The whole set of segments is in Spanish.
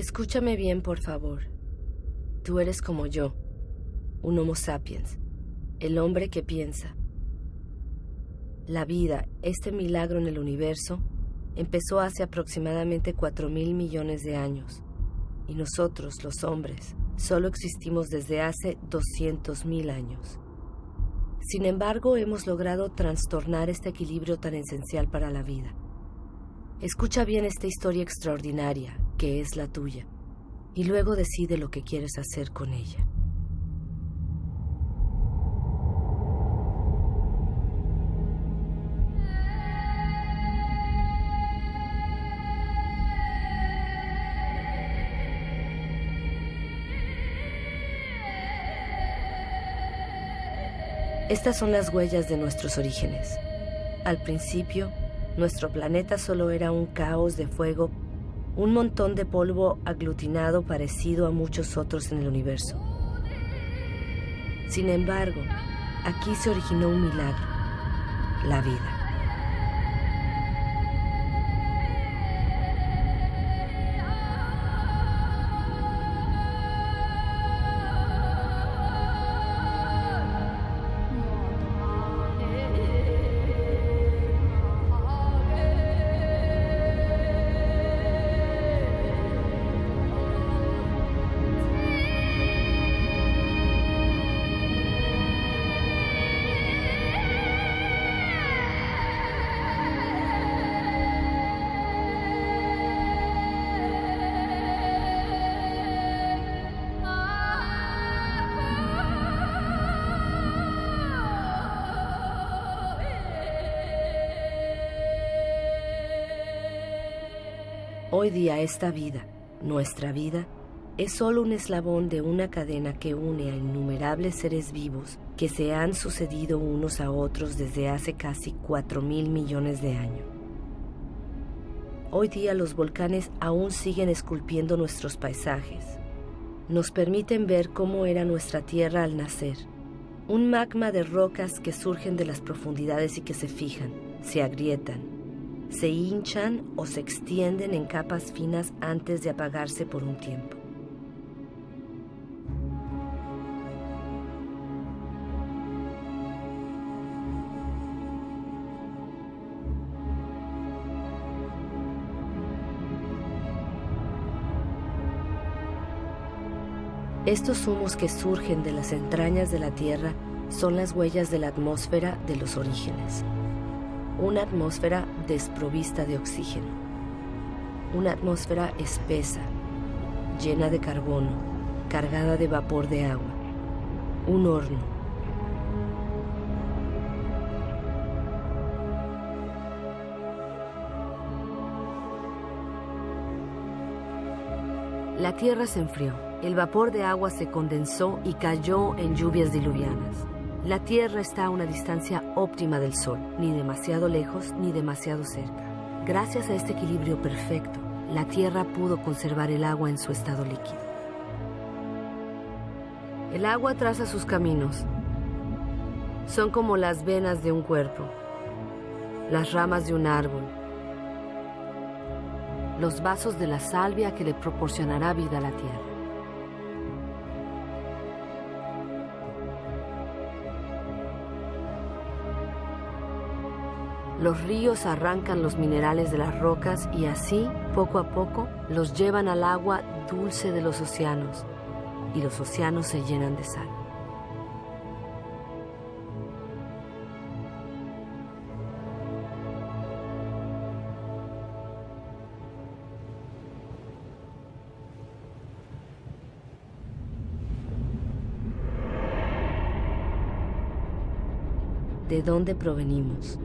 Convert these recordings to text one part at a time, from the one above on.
Escúchame bien, por favor. Tú eres como yo, un Homo sapiens, el hombre que piensa. La vida, este milagro en el universo, empezó hace aproximadamente 4.000 millones de años. Y nosotros, los hombres, solo existimos desde hace 200.000 años. Sin embargo, hemos logrado trastornar este equilibrio tan esencial para la vida. Escucha bien esta historia extraordinaria, que es la tuya, y luego decide lo que quieres hacer con ella. Estas son las huellas de nuestros orígenes. Al principio, nuestro planeta solo era un caos de fuego, un montón de polvo aglutinado parecido a muchos otros en el universo. Sin embargo, aquí se originó un milagro, la vida. Hoy día esta vida, nuestra vida, es solo un eslabón de una cadena que une a innumerables seres vivos que se han sucedido unos a otros desde hace casi 4.000 millones de años. Hoy día los volcanes aún siguen esculpiendo nuestros paisajes. Nos permiten ver cómo era nuestra Tierra al nacer. Un magma de rocas que surgen de las profundidades y que se fijan, se agrietan, se hinchan o se extienden en capas finas antes de apagarse por un tiempo. Estos humos que surgen de las entrañas de la Tierra son las huellas de la atmósfera de los orígenes. Una atmósfera desprovista de oxígeno. Una atmósfera espesa, llena de carbono, cargada de vapor de agua. Un horno. La Tierra se enfrió. El vapor de agua se condensó y cayó en lluvias diluvianas. La Tierra está a una distancia óptima del Sol, ni demasiado lejos ni demasiado cerca. Gracias a este equilibrio perfecto, la Tierra pudo conservar el agua en su estado líquido. El agua traza sus caminos. Son como las venas de un cuerpo, las ramas de un árbol, los vasos de la salvia que le proporcionará vida a la Tierra. Los ríos arrancan los minerales de las rocas y así, poco a poco, los llevan al agua dulce de los océanos, y los océanos se llenan de sal. ¿De dónde provenimos?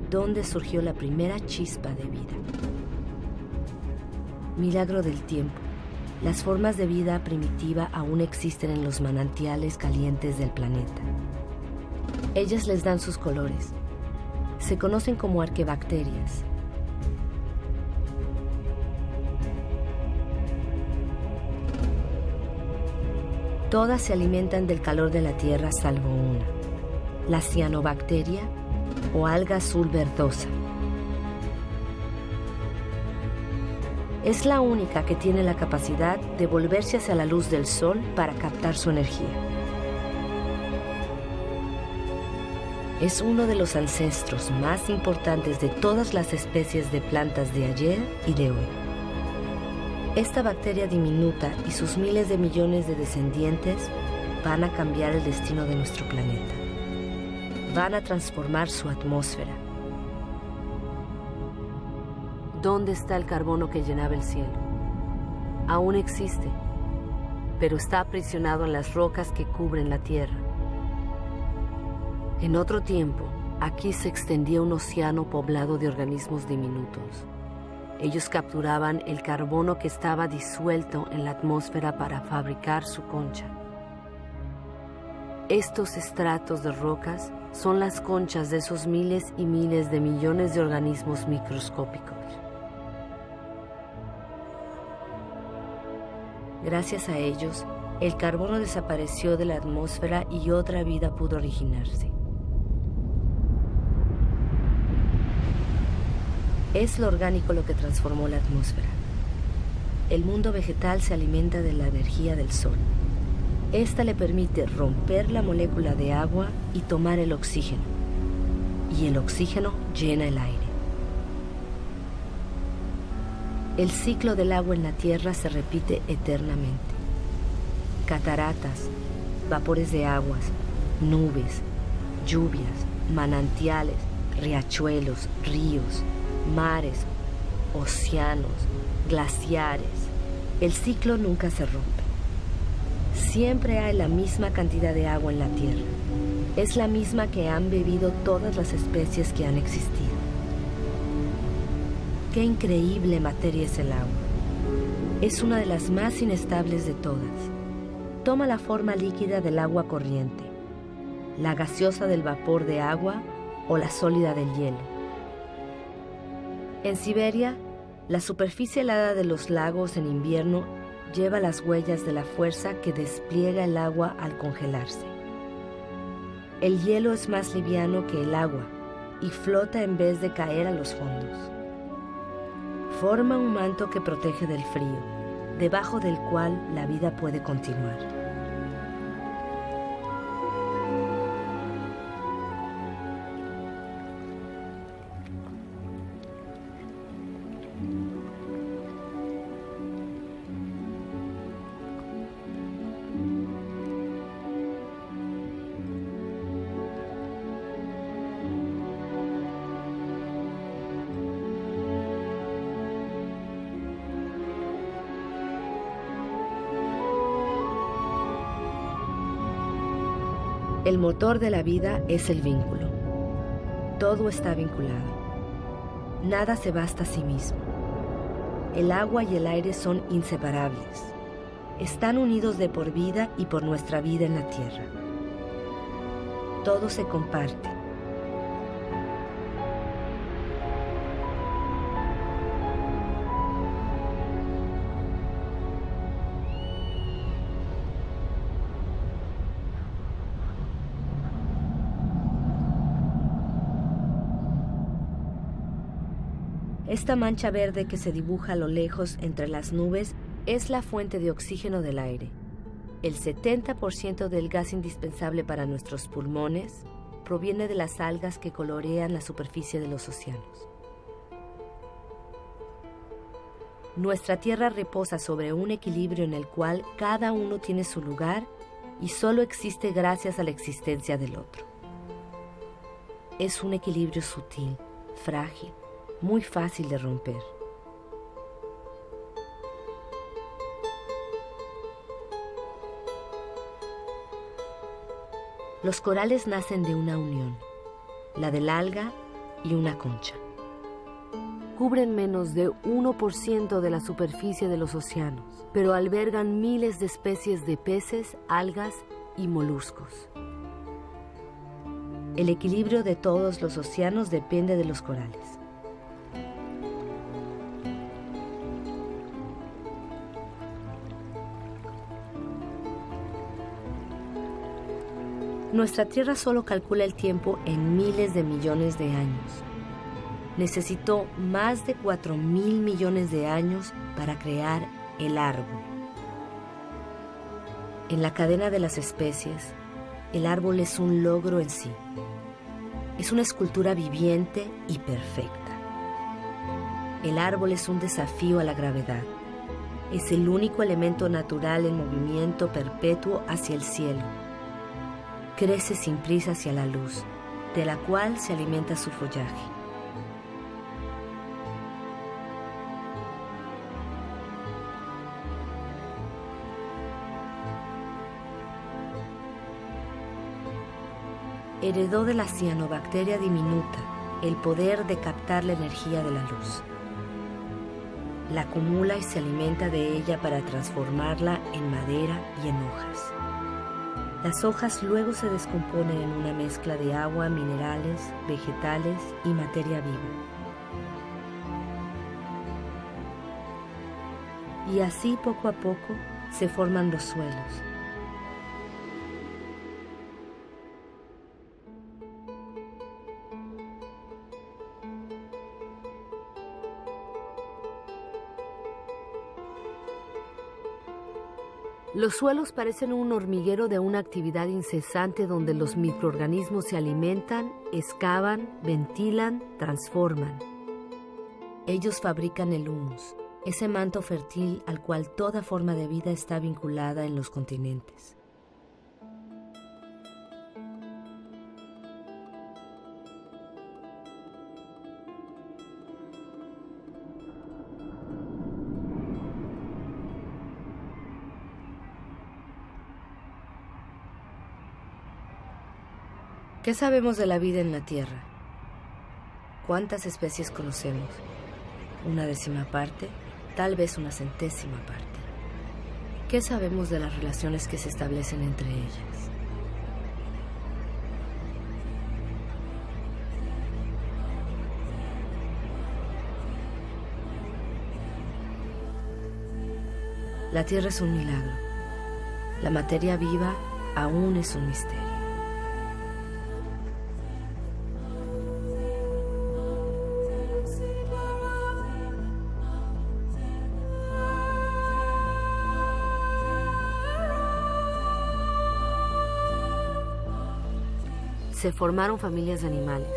¿Dónde surgió la primera chispa de vida? Milagro del tiempo. Las formas de vida primitiva aún existen en los manantiales calientes del planeta. Ellas les dan sus colores. Se conocen como arquebacterias. Todas se alimentan del calor de la Tierra salvo una, la cianobacteria o alga azul verdosa. Es la única que tiene la capacidad de volverse hacia la luz del sol para captar su energía. Es uno de los ancestros más importantes de todas las especies de plantas de ayer y de hoy. Esta bacteria diminuta y sus miles de millones de descendientes van a cambiar el destino de nuestro planeta. Van a transformar su atmósfera. ¿Dónde está el carbono que llenaba el cielo? Aún existe, pero está aprisionado en las rocas que cubren la Tierra. En otro tiempo, aquí se extendía un océano poblado de organismos diminutos. Ellos capturaban el carbono que estaba disuelto en la atmósfera para fabricar su concha. Estos estratos de rocas son las conchas de esos miles y miles de millones de organismos microscópicos. Gracias a ellos, el carbono desapareció de la atmósfera y otra vida pudo originarse. Es lo orgánico lo que transformó la atmósfera. El mundo vegetal se alimenta de la energía del sol. Esta le permite romper la molécula de agua y tomar el oxígeno. Y el oxígeno llena el aire. El ciclo del agua en la Tierra se repite eternamente. Cataratas, vapores de aguas, nubes, lluvias, manantiales, riachuelos, ríos, mares, océanos, glaciares. El ciclo nunca se rompe. Siempre hay la misma cantidad de agua en la Tierra. Es la misma que han bebido todas las especies que han existido. Qué increíble materia es el agua. Es una de las más inestables de todas. Toma la forma líquida del agua corriente, la gaseosa del vapor de agua o la sólida del hielo. En Siberia, la superficie helada de los lagos en invierno lleva las huellas de la fuerza que despliega el agua al congelarse. El hielo es más liviano que el agua y flota en vez de caer a los fondos. Forma un manto que protege del frío, debajo del cual la vida puede continuar. El motor de la vida es el vínculo. Todo está vinculado. Nada se basta a sí mismo. El agua y el aire son inseparables. Están unidos de por vida y por nuestra vida en la tierra. Todo se comparte. Esta mancha verde que se dibuja a lo lejos entre las nubes es la fuente de oxígeno del aire. El 70% del gas indispensable para nuestros pulmones proviene de las algas que colorean la superficie de los océanos. Nuestra Tierra reposa sobre un equilibrio en el cual cada uno tiene su lugar y solo existe gracias a la existencia del otro. Es un equilibrio sutil, frágil, muy fácil de romper. Los corales nacen de una unión, la del alga y una concha. Cubren menos de 1% de la superficie de los océanos, pero albergan miles de especies de peces, algas y moluscos. El equilibrio de todos los océanos depende de los corales. Nuestra Tierra solo calcula el tiempo en miles de millones de años. Necesitó más de 4.000 millones de años para crear el árbol. En la cadena de las especies, el árbol es un logro en sí. Es una escultura viviente y perfecta. El árbol es un desafío a la gravedad. Es el único elemento natural en movimiento perpetuo hacia el cielo. Crece sin prisa hacia la luz, de la cual se alimenta su follaje. Heredó de la cianobacteria diminuta el poder de captar la energía de la luz. La acumula y se alimenta de ella para transformarla en madera y en hojas. Las hojas luego se descomponen en una mezcla de agua, minerales, vegetales y materia viva. Y así poco a poco se forman los suelos. Los suelos parecen un hormiguero de una actividad incesante donde los microorganismos se alimentan, excavan, ventilan, transforman. Ellos fabrican el humus, ese manto fértil al cual toda forma de vida está vinculada en los continentes. ¿Qué sabemos de la vida en la Tierra? ¿Cuántas especies conocemos? ¿Una décima parte? Tal vez una centésima parte. ¿Qué sabemos de las relaciones que se establecen entre ellas? La Tierra es un milagro. La materia viva aún es un misterio. Se formaron familias de animales,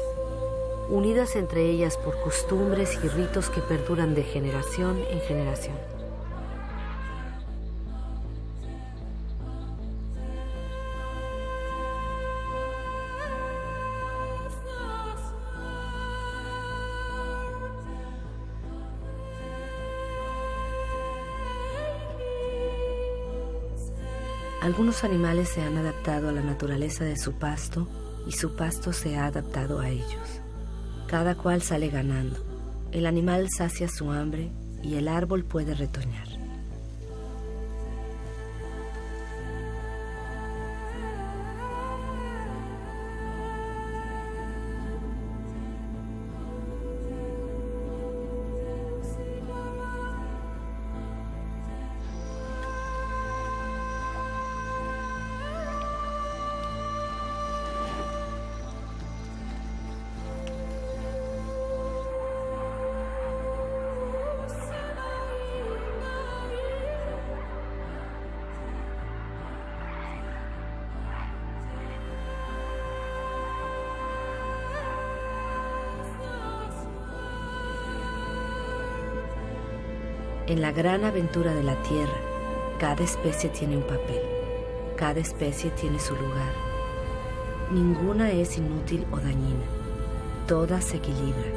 unidas entre ellas por costumbres y ritos que perduran de generación en generación. Algunos animales se han adaptado a la naturaleza de su pasto y su pasto se ha adaptado a ellos. Cada cual sale ganando. El animal sacia su hambre y el árbol puede retoñar. En la gran aventura de la Tierra, cada especie tiene un papel, cada especie tiene su lugar. Ninguna es inútil o dañina, todas se equilibran.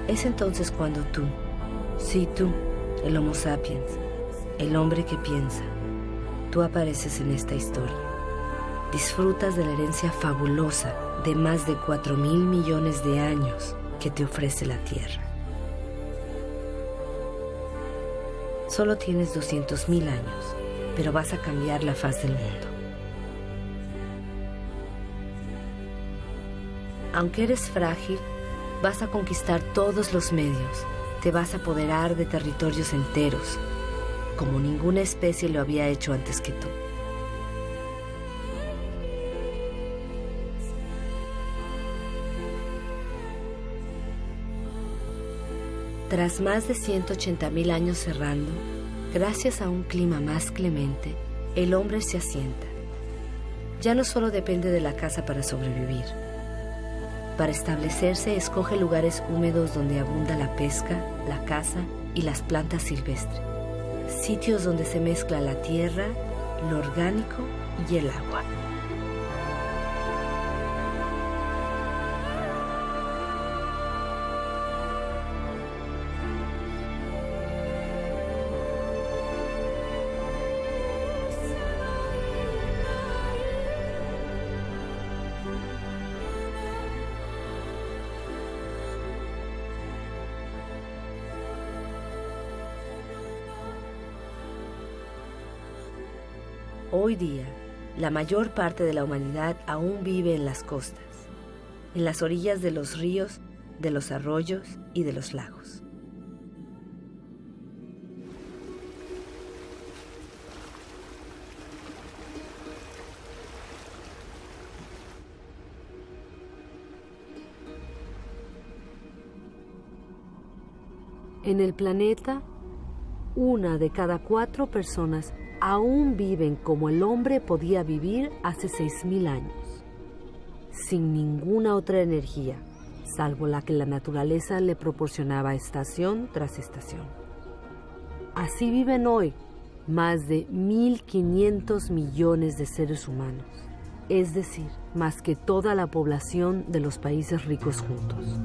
Es entonces cuando tú, sí tú, el Homo sapiens, el hombre que piensa, tú apareces en esta historia. Disfrutas de la herencia fabulosa de más de 4.000 millones de años que te ofrece la Tierra. Solo tienes 200.000 años, pero vas a cambiar la faz del mundo. Aunque eres frágil, vas a conquistar todos los medios, te vas a apoderar de territorios enteros. como ninguna especie lo había hecho antes que tú. Tras más de 180.000 años cerrando, gracias a un clima más clemente, el hombre se asienta. Ya no solo depende de la casa para sobrevivir. Para establecerse, escoge lugares húmedos donde abunda la pesca, la caza y las plantas silvestres. Sitios donde se mezcla la tierra, lo orgánico y el agua. Hoy día, la mayor parte de la humanidad aún vive en las costas, en las orillas de los ríos, de los arroyos y de los lagos. En el planeta, 1 de cada 4 personas aún viven como el hombre podía vivir hace 6.000 años, sin ninguna otra energía, salvo la que la naturaleza le proporcionaba estación tras estación. Así viven hoy más de 1.500 millones de seres humanos, es decir, más que toda la población de los países ricos juntos.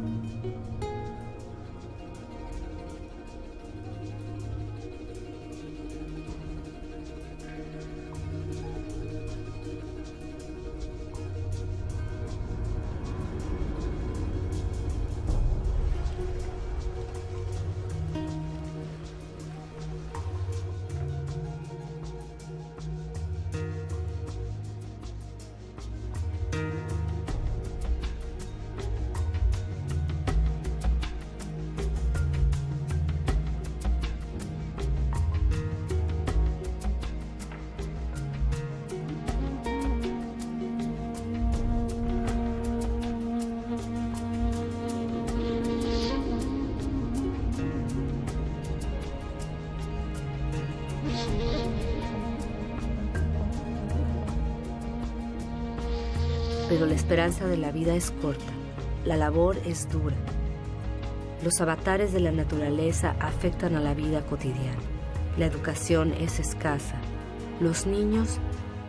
Pero la esperanza de la vida es corta, la labor es dura. Los avatares de la naturaleza afectan a la vida cotidiana. La educación es escasa. Los niños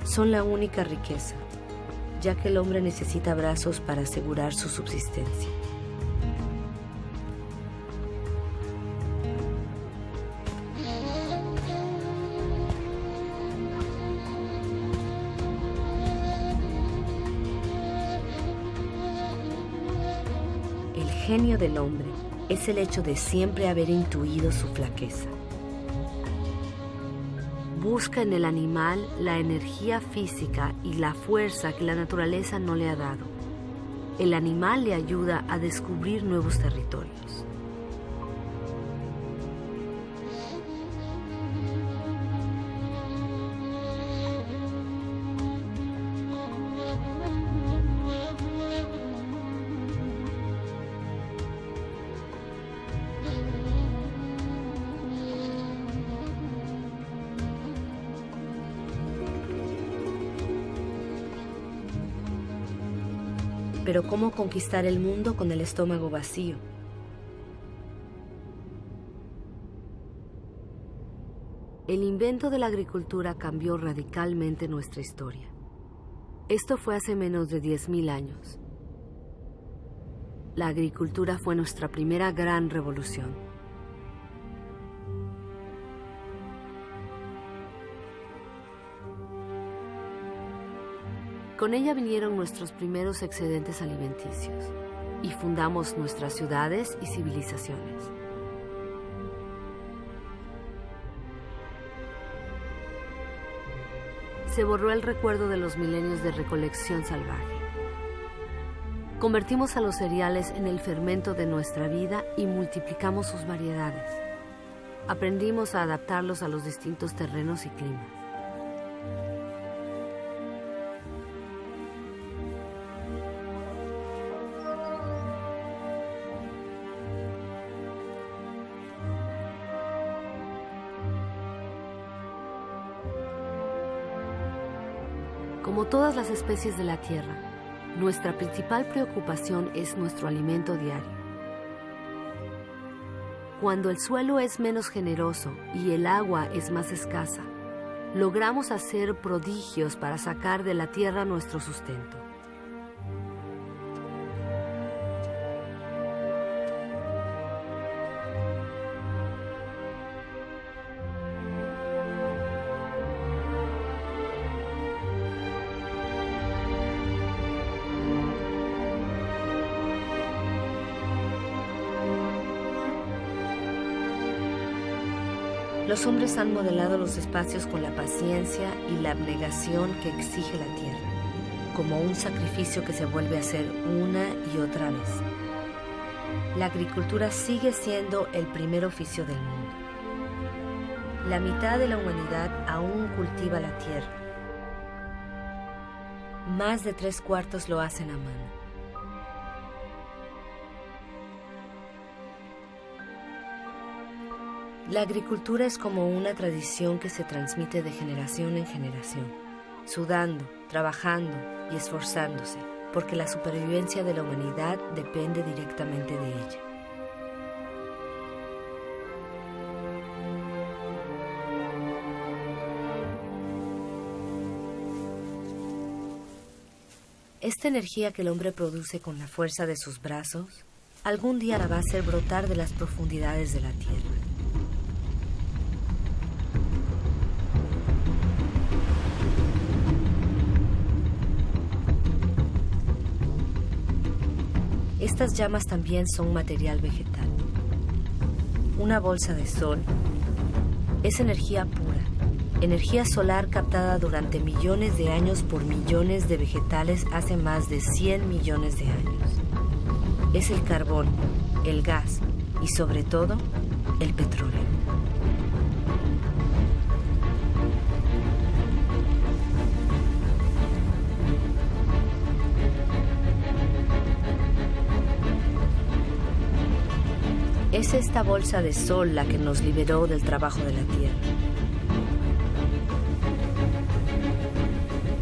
son la única riqueza, ya que el hombre necesita brazos para asegurar su subsistencia. El genio del hombre es el hecho de siempre haber intuido su flaqueza. Busca en el animal la energía física y la fuerza que la naturaleza no le ha dado. El animal le ayuda a descubrir nuevos territorios. Pero ¿cómo conquistar el mundo con el estómago vacío? El invento de la agricultura cambió radicalmente nuestra historia. Esto fue hace menos de 10.000 años. La agricultura fue nuestra primera gran revolución. Con ella vinieron nuestros primeros excedentes alimenticios y fundamos nuestras ciudades y civilizaciones. Se borró el recuerdo de los milenios de recolección salvaje. Convertimos a los cereales en el fermento de nuestra vida y multiplicamos sus variedades. aprendimos a adaptarlos a los distintos terrenos y climas. Como todas las especies de la Tierra, nuestra principal preocupación es nuestro alimento diario. Cuando el suelo es menos generoso y el agua es más escasa, logramos hacer prodigios para sacar de la tierra nuestro sustento. Los hombres han modelado los espacios con la paciencia y la abnegación que exige la tierra, como un sacrificio que se vuelve a hacer una y otra vez. La agricultura sigue siendo el primer oficio del mundo. La mitad de la humanidad aún cultiva la tierra. Más de 3/4 lo hacen a mano. La agricultura es como una tradición que se transmite de generación en generación, sudando, trabajando y esforzándose, porque la supervivencia de la humanidad depende directamente de ella. Esta energía que el hombre produce con la fuerza de sus brazos, algún día la va a hacer brotar de las profundidades de la tierra. Estas llamas también son material vegetal. Una bolsa de sol es energía pura, energía solar captada durante millones de años por millones de vegetales hace más de 100 millones de años. Es el carbón, el gas y sobre todo el petróleo. Es esta bolsa de sol la que nos liberó del trabajo de la tierra.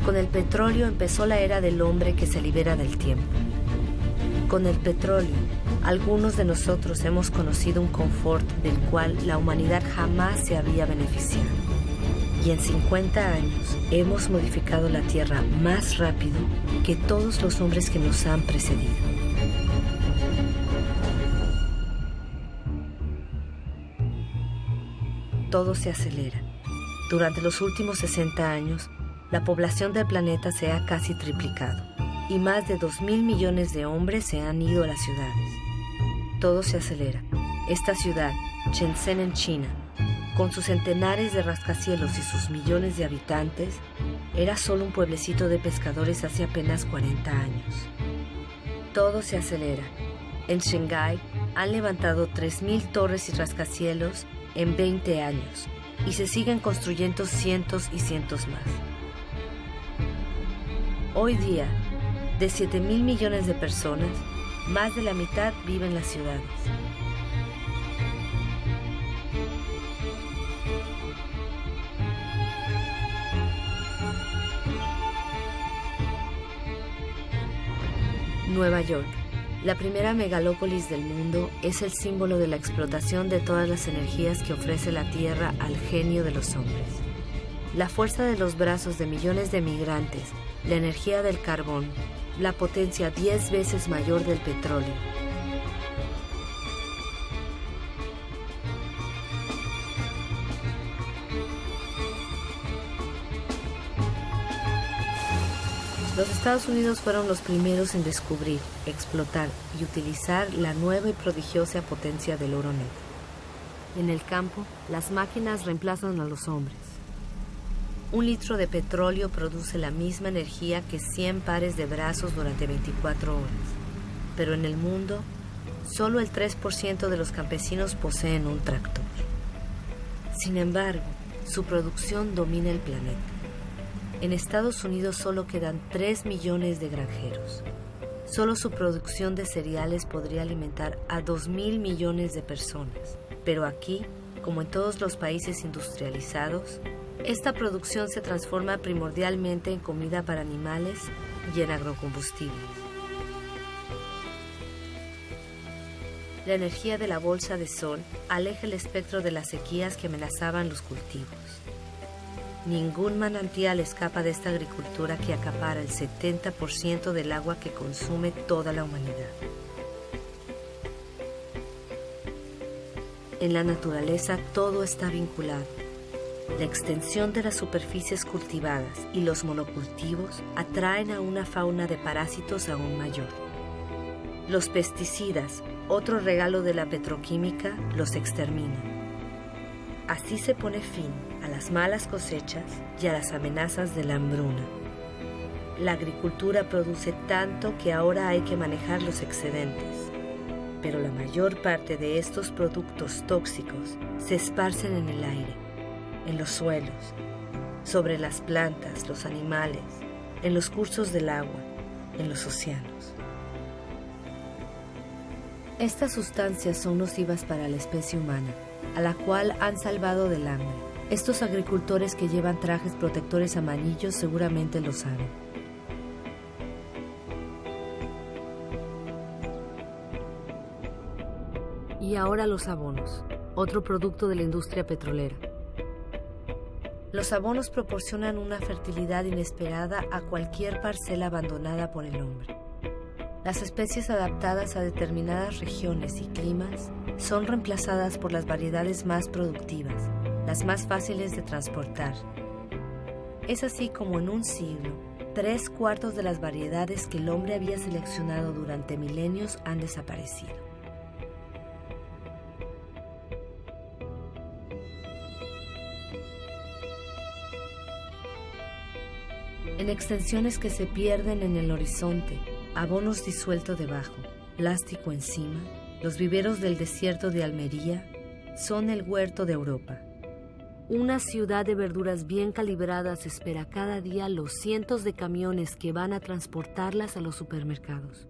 Con el petróleo empezó la era del hombre que se libera del tiempo. Con el petróleo, algunos de nosotros hemos conocido un confort del cual la humanidad jamás se había beneficiado. Y en 50 años hemos modificado la tierra más rápido que todos los hombres que nos han precedido. Todo se acelera. Durante los últimos 60 años, la población del planeta se ha casi triplicado y más de 2.000 millones de hombres se han ido a las ciudades. Todo se acelera. Esta ciudad, Shenzhen en China, con sus centenares de rascacielos y sus millones de habitantes, era solo un pueblecito de pescadores hace apenas 40 años. Todo se acelera. En Shanghái han levantado 3.000 torres y rascacielos en 20 años y se siguen construyendo cientos y cientos más. Hoy día, de 7.000 millones de personas, más de la mitad vive en las ciudades. Nueva York, la primera megalópolis del mundo, es el símbolo de la explotación de todas las energías que ofrece la Tierra al genio de los hombres. La fuerza de los brazos de millones de migrantes, la energía del carbón, la potencia 10 veces mayor del petróleo. Los Estados Unidos fueron los primeros en descubrir, explotar y utilizar la nueva y prodigiosa potencia del oro negro. En el campo, las máquinas reemplazan a los hombres. 1 litro de petróleo produce la misma energía que 100 pares de brazos durante 24 horas. Pero en el mundo, solo el 3% de los campesinos poseen un tractor. Sin embargo, su producción domina el planeta. En Estados Unidos solo quedan 3 millones de granjeros. Solo su producción de cereales podría alimentar a 2.000 millones de personas. Pero aquí, como en todos los países industrializados, esta producción se transforma primordialmente en comida para animales y en agrocombustibles. La energía de la bolsa de sol aleja el espectro de las sequías que amenazaban los cultivos. Ningún manantial escapa de esta agricultura que acapara el 70% del agua que consume toda la humanidad. En la naturaleza todo está vinculado. La extensión de las superficies cultivadas y los monocultivos atraen a una fauna de parásitos aún mayor. Los pesticidas, otro regalo de la petroquímica, los exterminan. Así se pone fin a las malas cosechas y a las amenazas de la hambruna. La agricultura produce tanto que ahora hay que manejar los excedentes. Pero la mayor parte de estos productos tóxicos se esparcen en el aire, en los suelos, sobre las plantas, los animales, en los cursos del agua, en los océanos. Estas sustancias son nocivas para la especie humana, a la cual han salvado del hambre. Estos agricultores que llevan trajes protectores amarillos seguramente lo saben. Y ahora los abonos, otro producto de la industria petrolera. Los abonos proporcionan una fertilidad inesperada a cualquier parcela abandonada por el hombre. Las especies adaptadas a determinadas regiones y climas son reemplazadas por las variedades más productivas, las más fáciles de transportar. Es así como en un siglo, 3/4 de las variedades que el hombre había seleccionado durante milenios han desaparecido. En extensiones que se pierden en el horizonte, abonos disueltos debajo, plástico encima, los viveros del desierto de Almería son el huerto de Europa. Una ciudad de verduras bien calibradas espera cada día los cientos de camiones que van a transportarlas a los supermercados.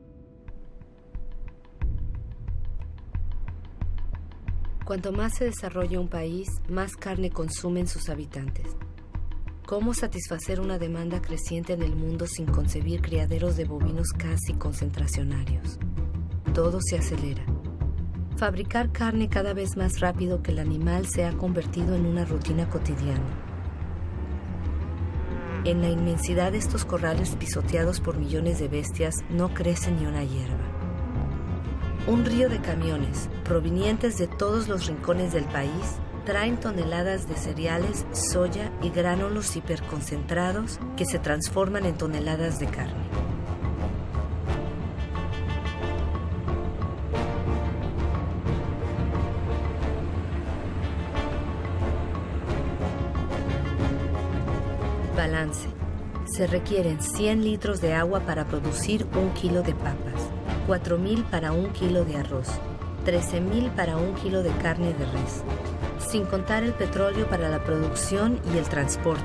Cuanto más se desarrolla un país, más carne consumen sus habitantes. ¿Cómo satisfacer una demanda creciente en el mundo sin concebir criaderos de bovinos casi concentracionarios? Todo se acelera. Fabricar carne cada vez más rápido que el animal se ha convertido en una rutina cotidiana. En la inmensidad de estos corrales pisoteados por millones de bestias no crece ni una hierba. Un río de camiones, provenientes de todos los rincones del país, traen toneladas de cereales, soya y gránulos hiperconcentrados que se transforman en toneladas de carne. Balance. Se requieren 100 litros de agua para producir 1 kilo de papas, 4.000 para 1 kilo de arroz, 13.000 para 1 kilo de carne de res, sin contar el petróleo para la producción y el transporte.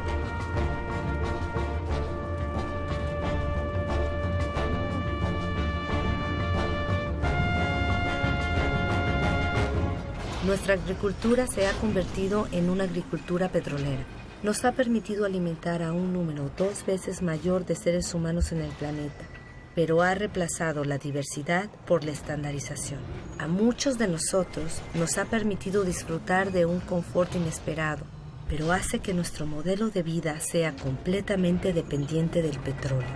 Nuestra agricultura se ha convertido en una agricultura petrolera. Nos ha permitido alimentar a un número 2 veces mayor de seres humanos en el planeta, pero ha reemplazado la diversidad por la estandarización. A muchos de nosotros nos ha permitido disfrutar de un confort inesperado, pero hace que nuestro modelo de vida sea completamente dependiente del petróleo.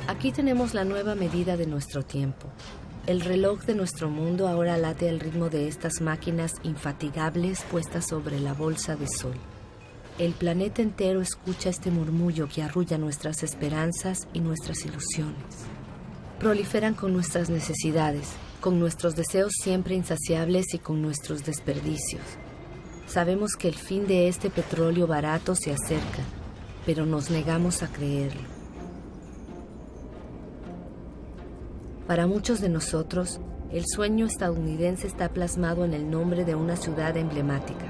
Aquí tenemos la nueva medida de nuestro tiempo. El reloj de nuestro mundo ahora late al ritmo de estas máquinas infatigables puestas sobre la bolsa de sol. El planeta entero escucha este murmullo que arrulla nuestras esperanzas y nuestras ilusiones. Proliferan con nuestras necesidades, con nuestros deseos siempre insaciables y con nuestros desperdicios. Sabemos que el fin de este petróleo barato se acerca, pero nos negamos a creerlo. Para muchos de nosotros, el sueño estadounidense está plasmado en el nombre de una ciudad emblemática,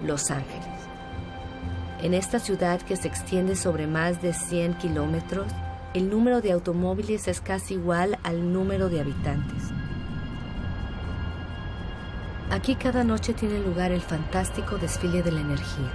Los Ángeles. En esta ciudad que se extiende sobre más de 100 kilómetros, el número de automóviles es casi igual al número de habitantes. Aquí cada noche tiene lugar el fantástico desfile de la energía.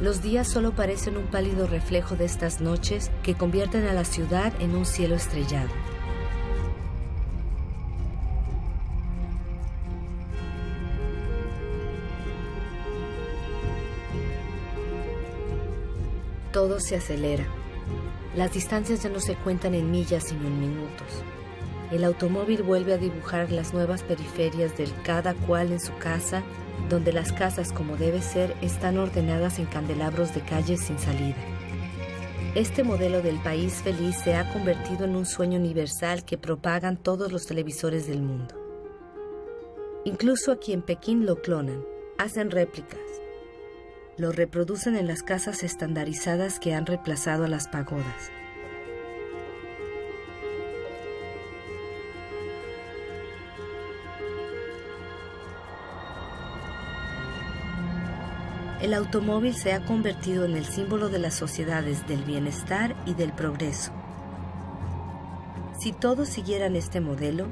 Los días solo parecen un pálido reflejo de estas noches que convierten a la ciudad en un cielo estrellado. Todo se acelera. Las distancias ya no se cuentan en millas sino en minutos. El automóvil vuelve a dibujar las nuevas periferias del cada cual en su casa, donde las casas, como debe ser, están ordenadas en candelabros de calles sin salida. Este modelo del país feliz se ha convertido en un sueño universal que propagan todos los televisores del mundo. Incluso aquí en Pekín lo clonan, hacen réplicas. Lo reproducen en las casas estandarizadas que han reemplazado a las pagodas. El automóvil se ha convertido en el símbolo de las sociedades del bienestar y del progreso. Si todos siguieran este modelo,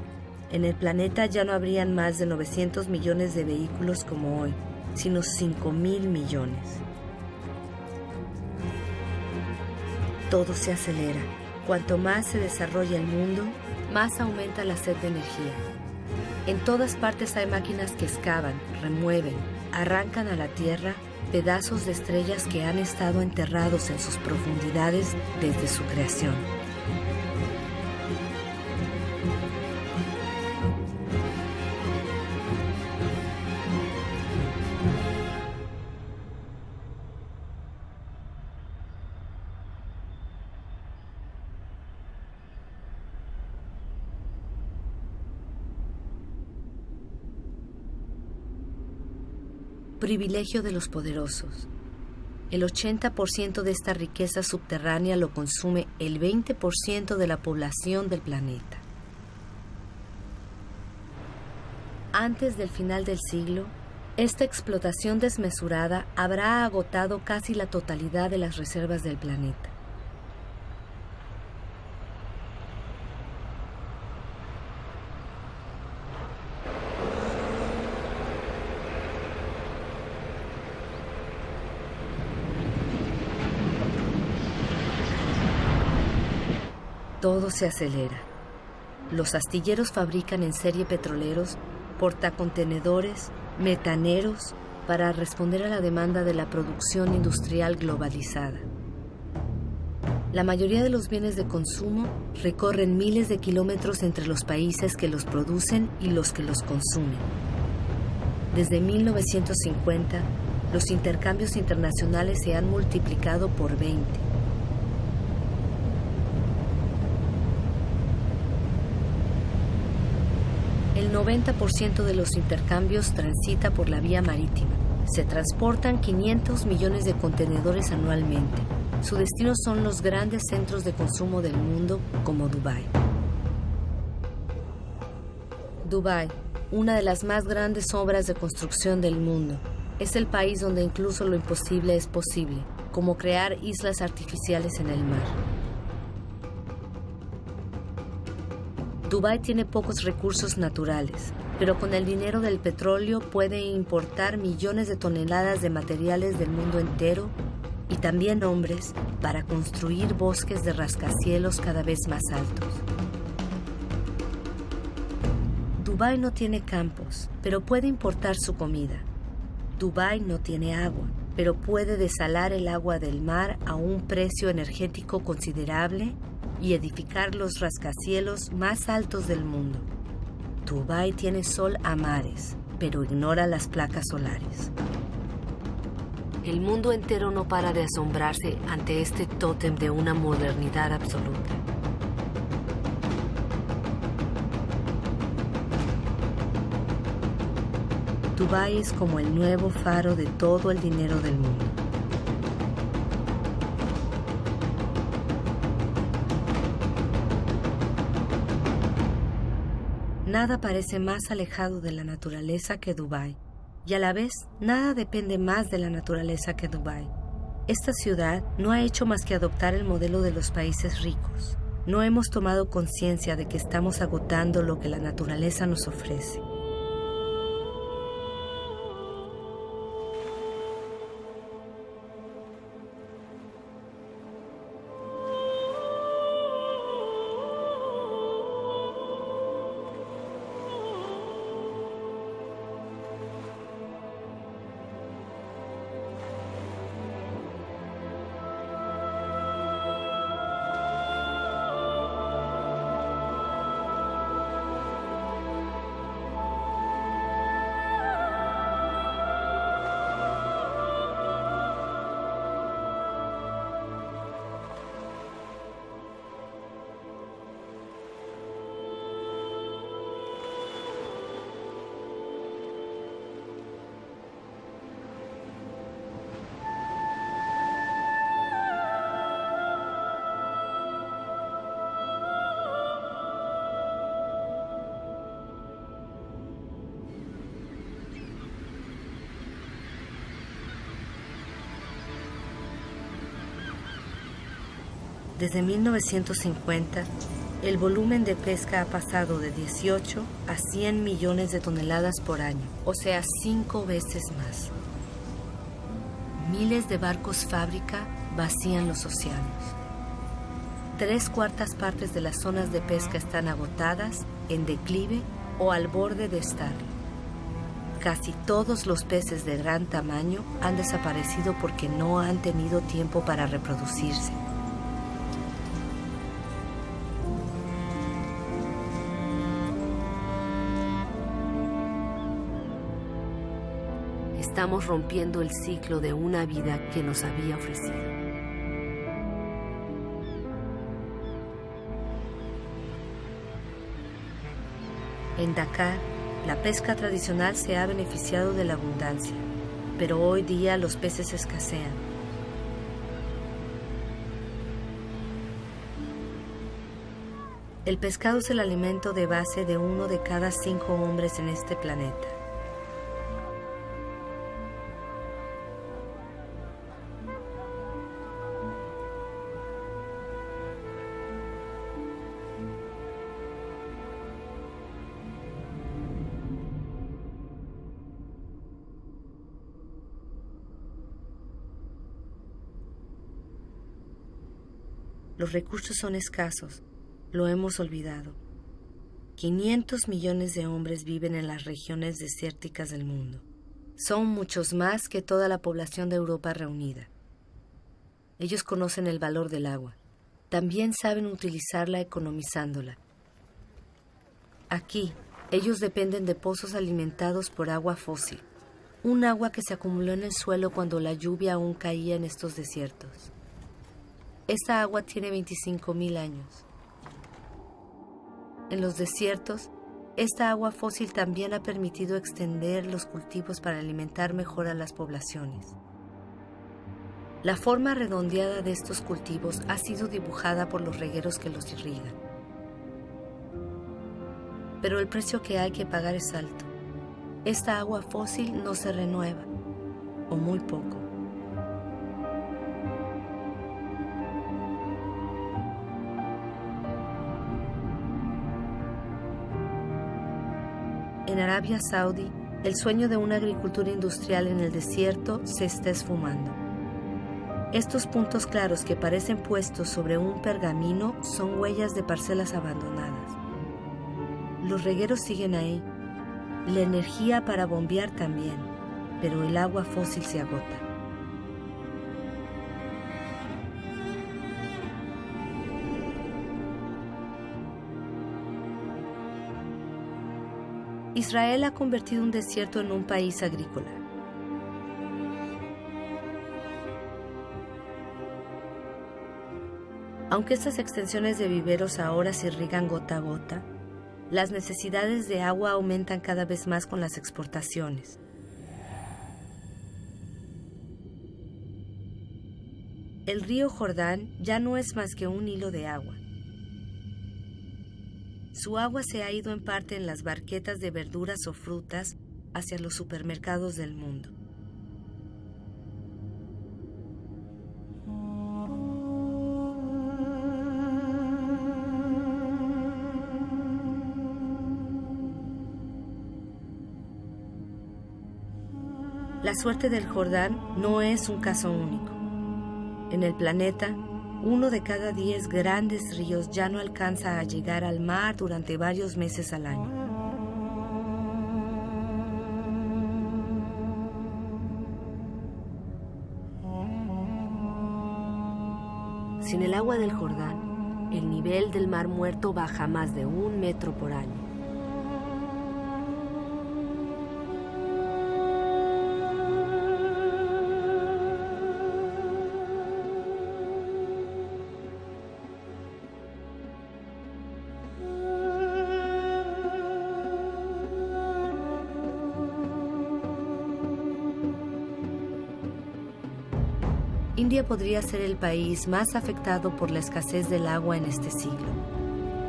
en el planeta ya no habrían más de 900 millones de vehículos como hoy, sino 5.000 millones. Todo se acelera. Cuanto más se desarrolla el mundo, más aumenta la sed de energía. En todas partes hay máquinas que excavan, remueven, arrancan a la tierra pedazos de estrellas que han estado enterrados en sus profundidades desde su creación. Privilegio de los poderosos. El 80% de esta riqueza subterránea lo consume el 20% de la población del planeta. Antes del final del siglo, esta explotación desmesurada habrá agotado casi la totalidad de las reservas del planeta. Todo se acelera. Los astilleros fabrican en serie petroleros, portacontenedores, metaneros, para responder a la demanda de la producción industrial globalizada. La mayoría de los bienes de consumo recorren miles de kilómetros entre los países que los producen y los que los consumen. Desde 1950, los intercambios internacionales se han multiplicado por 20. El 90% de los intercambios transita por la vía marítima. Se transportan 500 millones de contenedores anualmente. Su destino son los grandes centros de consumo del mundo, como Dubái. Dubái, una de las más grandes obras de construcción del mundo, es el país donde incluso lo imposible es posible, como crear islas artificiales en el mar. Dubái tiene pocos recursos naturales, pero con el dinero del petróleo puede importar millones de toneladas de materiales del mundo entero y también hombres para construir bosques de rascacielos cada vez más altos. Dubái no tiene campos, pero puede importar su comida. Dubái no tiene agua, pero puede desalar el agua del mar a un precio energético considerable y edificar los rascacielos más altos del mundo. Dubái tiene sol a mares, pero ignora las placas solares. El mundo entero no para de asombrarse ante este tótem de una modernidad absoluta. Dubái es como el nuevo faro de todo el dinero del mundo. Nada parece más alejado de la naturaleza que Dubái, y a la vez nada depende más de la naturaleza que Dubái. Esta ciudad no ha hecho más que adoptar el modelo de los países ricos. No hemos tomado conciencia de que estamos agotando lo que la naturaleza nos ofrece. Desde 1950, el volumen de pesca ha pasado de 18 a 100 millones de toneladas por año, o sea, 5 veces más. Miles de barcos fábrica vacían los océanos. 3/4 partes de las zonas de pesca están agotadas, en declive o al borde de estarlo. Casi todos los peces de gran tamaño han desaparecido porque no han tenido tiempo para reproducirse. Estamos rompiendo el ciclo de una vida que nos había ofrecido. En Dakar, la pesca tradicional se ha beneficiado de la abundancia, pero hoy día los peces escasean. El pescado es el alimento de base de 1 de cada 5 hombres en este planeta. Los recursos son escasos, lo hemos olvidado. 500 millones de hombres viven en las regiones desérticas del mundo. Son muchos más que toda la población de Europa reunida. Ellos conocen el valor del agua. También saben utilizarla economizándola. Aquí, ellos dependen de pozos alimentados por agua fósil, un agua que se acumuló en el suelo cuando la lluvia aún caía en estos desiertos. Esta agua tiene 25.000 años. En los desiertos, esta agua fósil también ha permitido extender los cultivos para alimentar mejor a las poblaciones. La forma redondeada de estos cultivos ha sido dibujada por los regueros que los irrigan. Pero el precio que hay que pagar es alto. Esta agua fósil no se renueva, o muy poco. En Arabia Saudí, el sueño de una agricultura industrial en el desierto se está esfumando. Estos puntos claros que parecen puestos sobre un pergamino son huellas de parcelas abandonadas. Los regueros siguen ahí, la energía para bombear también, pero el agua fósil se agota. Israel ha convertido un desierto en un país agrícola. Aunque estas extensiones de viveros ahora se irrigan gota a gota, las necesidades de agua aumentan cada vez más con las exportaciones. El río Jordán ya no es más que un hilo de agua. Su agua se ha ido en parte en las barquetas de verduras o frutas hacia los supermercados del mundo. La suerte del Jordán no es un caso único. En el planeta, 1 de cada 10 grandes ríos ya no alcanza a llegar al mar durante varios meses al año. Sin el agua del Jordán, el nivel del Mar Muerto baja más de 1 metro por año. India podría ser el país más afectado por la escasez del agua en este siglo.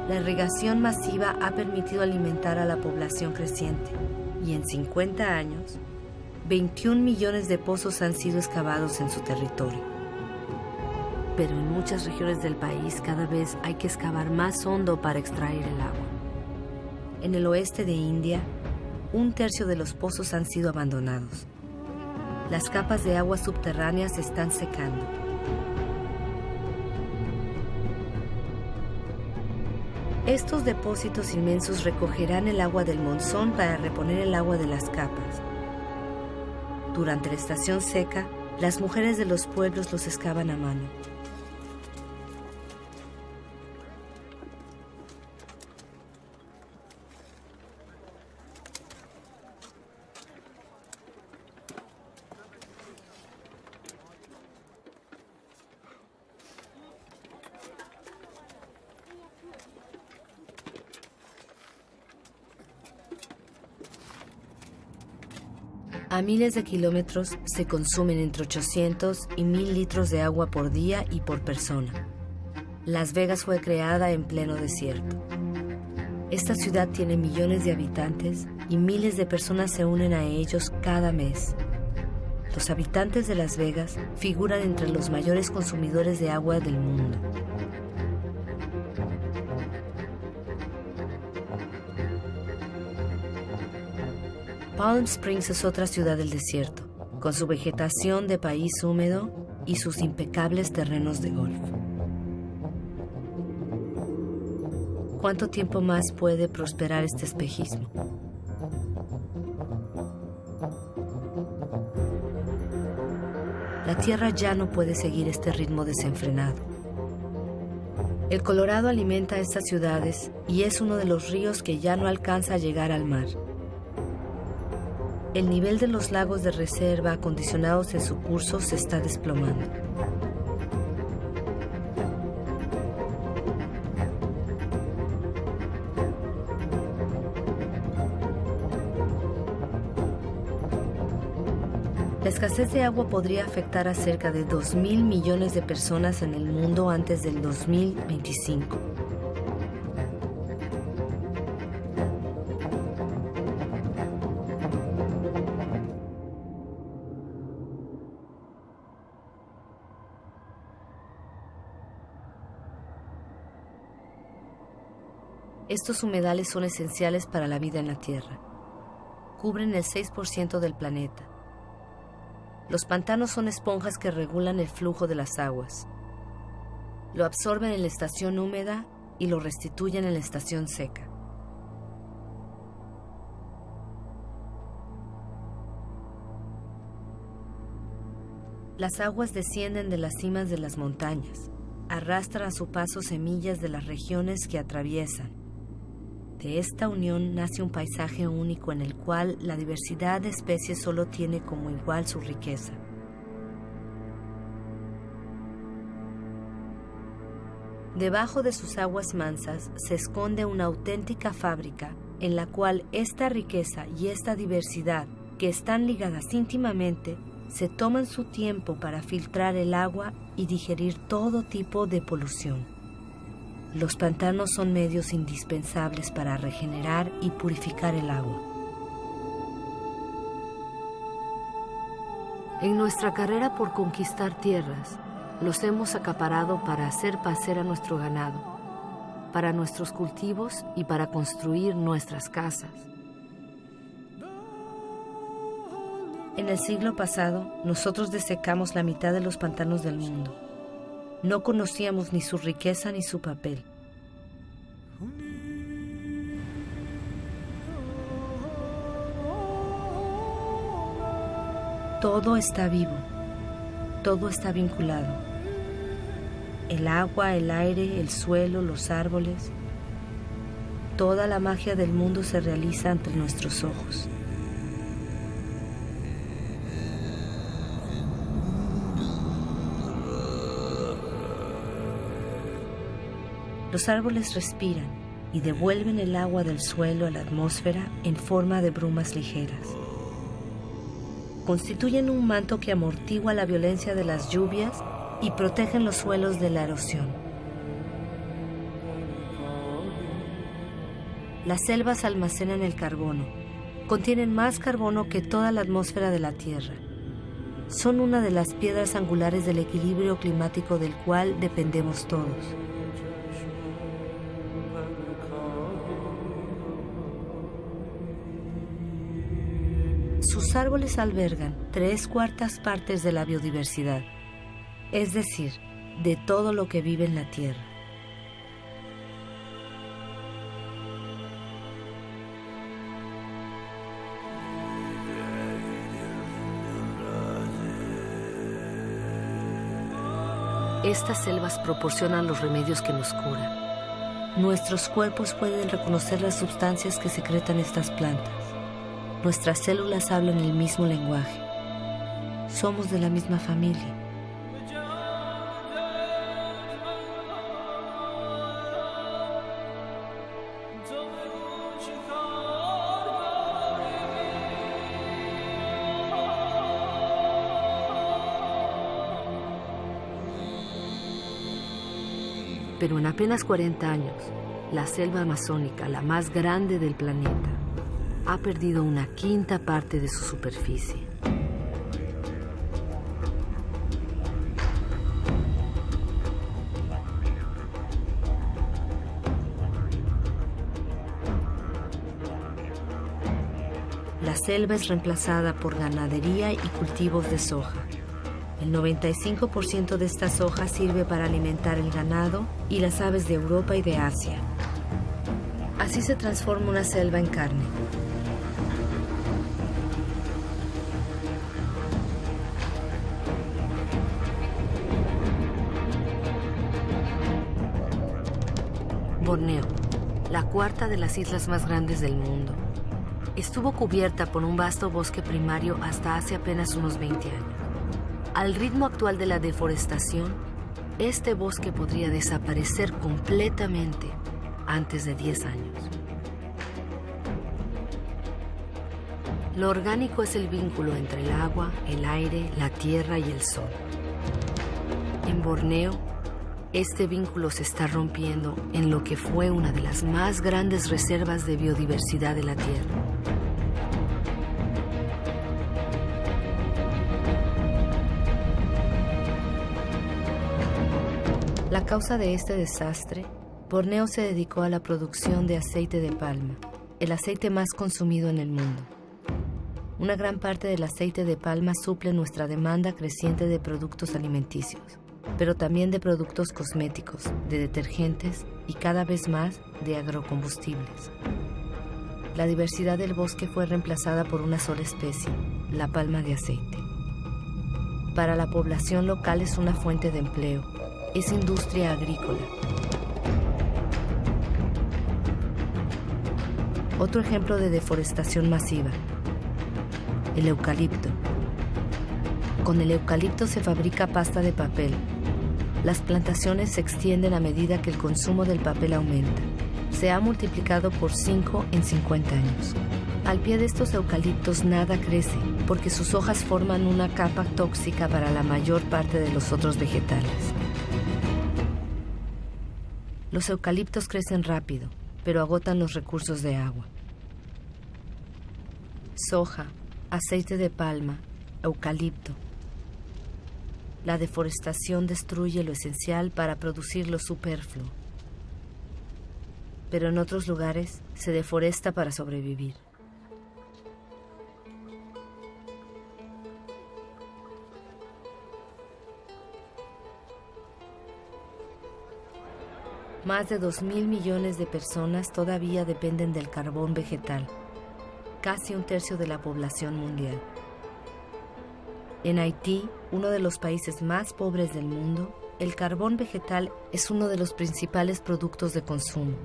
La irrigación masiva ha permitido alimentar a la población creciente y en 50 años, 21 millones de pozos han sido excavados en su territorio. Pero en muchas regiones del país cada vez hay que excavar más hondo para extraer el agua. En el oeste de India, 1/3 de los pozos han sido abandonados. Las capas de agua subterráneas se están secando. Estos depósitos inmensos recogerán el agua del monzón para reponer el agua de las capas. Durante la estación seca, las mujeres de los pueblos los excavan a mano. A miles de kilómetros se consumen entre 800 y 1000 litros de agua por día y por persona. Las Vegas fue creada en pleno desierto. Esta ciudad tiene millones de habitantes y miles de personas se unen a ellos cada mes. Los habitantes de Las Vegas figuran entre los mayores consumidores de agua del mundo. Palm Springs es otra ciudad del desierto, con su vegetación de país húmedo y sus impecables terrenos de golf. ¿Cuánto tiempo más puede prosperar este espejismo? La tierra ya no puede seguir este ritmo desenfrenado. El Colorado alimenta a estas ciudades y es uno de los ríos que ya no alcanza a llegar al mar. El nivel de los lagos de reserva acondicionados en su curso se está desplomando. La escasez de agua podría afectar a cerca de 2.000 millones de personas en el mundo antes del 2025. Estos humedales son esenciales para la vida en la Tierra. Cubren el 6% del planeta. Los pantanos son esponjas que regulan el flujo de las aguas. Lo absorben en la estación húmeda y lo restituyen en la estación seca. Las aguas descienden de las cimas de las montañas, arrastran a su paso semillas de las regiones que atraviesan. De esta unión nace un paisaje único en el cual la diversidad de especies solo tiene como igual su riqueza. Debajo de sus aguas mansas se esconde una auténtica fábrica en la cual esta riqueza y esta diversidad, que están ligadas íntimamente, se toman su tiempo para filtrar el agua y digerir todo tipo de polución. Los pantanos son medios indispensables para regenerar y purificar el agua. En nuestra carrera por conquistar tierras, los hemos acaparado para hacer pacer a nuestro ganado, para nuestros cultivos y para construir nuestras casas. En el siglo pasado, nosotros desecamos la mitad de los pantanos del mundo. No conocíamos ni su riqueza ni su papel. Todo está vivo, todo está vinculado. El agua, el aire, el suelo, los árboles. Toda la magia del mundo se realiza ante nuestros ojos. Los árboles respiran y devuelven el agua del suelo a la atmósfera en forma de brumas ligeras. Constituyen un manto que amortigua la violencia de las lluvias y protegen los suelos de la erosión. Las selvas almacenan el carbono. Contienen más carbono que toda la atmósfera de la Tierra. Son una de las piedras angulares del equilibrio climático del cual dependemos todos. Sus árboles albergan 3/4 partes de la biodiversidad, es decir, de todo lo que vive en la Tierra. Estas selvas proporcionan los remedios que nos curan. Nuestros cuerpos pueden reconocer las sustancias que secretan estas plantas. Nuestras células hablan el mismo lenguaje. Somos de la misma familia. Pero en apenas 40 años, la selva amazónica, la más grande del planeta, ha perdido 1/5 parte de su superficie. La selva es reemplazada por ganadería y cultivos de soja. El 95% de esta soja sirve para alimentar el ganado y las aves de Europa y de Asia. Así se transforma una selva en carne. Borneo, la cuarta de las islas más grandes del mundo, estuvo cubierta por un vasto bosque primario hasta hace apenas unos 20 años. Al ritmo actual de la deforestación, este bosque podría desaparecer completamente antes de 10 años. Lo orgánico es el vínculo entre el agua, el aire, la tierra y el sol. En Borneo, este vínculo se está rompiendo en lo que fue una de las más grandes reservas de biodiversidad de la Tierra. La causa de este desastre, Borneo se dedicó a la producción de aceite de palma, el aceite más consumido en el mundo. Una gran parte del aceite de palma suple nuestra demanda creciente de productos alimenticios, pero también de productos cosméticos, de detergentes y cada vez más de agrocombustibles. La diversidad del bosque fue reemplazada por una sola especie, la palma de aceite. Para la población local es una fuente de empleo, es industria agrícola. Otro ejemplo de deforestación masiva, el eucalipto. Con el eucalipto se fabrica pasta de papel. Las plantaciones se extienden a medida que el consumo del papel aumenta. Se ha multiplicado por 5 en 50 años. Al pie de estos eucaliptos nada crece, porque sus hojas forman una capa tóxica para la mayor parte de los otros vegetales. Los eucaliptos crecen rápido, pero agotan los recursos de agua. Soja, aceite de palma, eucalipto. La deforestación destruye lo esencial para producir lo superfluo. Pero en otros lugares se deforesta para sobrevivir. Más de 2.000 millones de personas todavía dependen del carbón vegetal, casi un tercio de la población mundial. En Haití, uno de los países más pobres del mundo, el carbón vegetal es uno de los principales productos de consumo.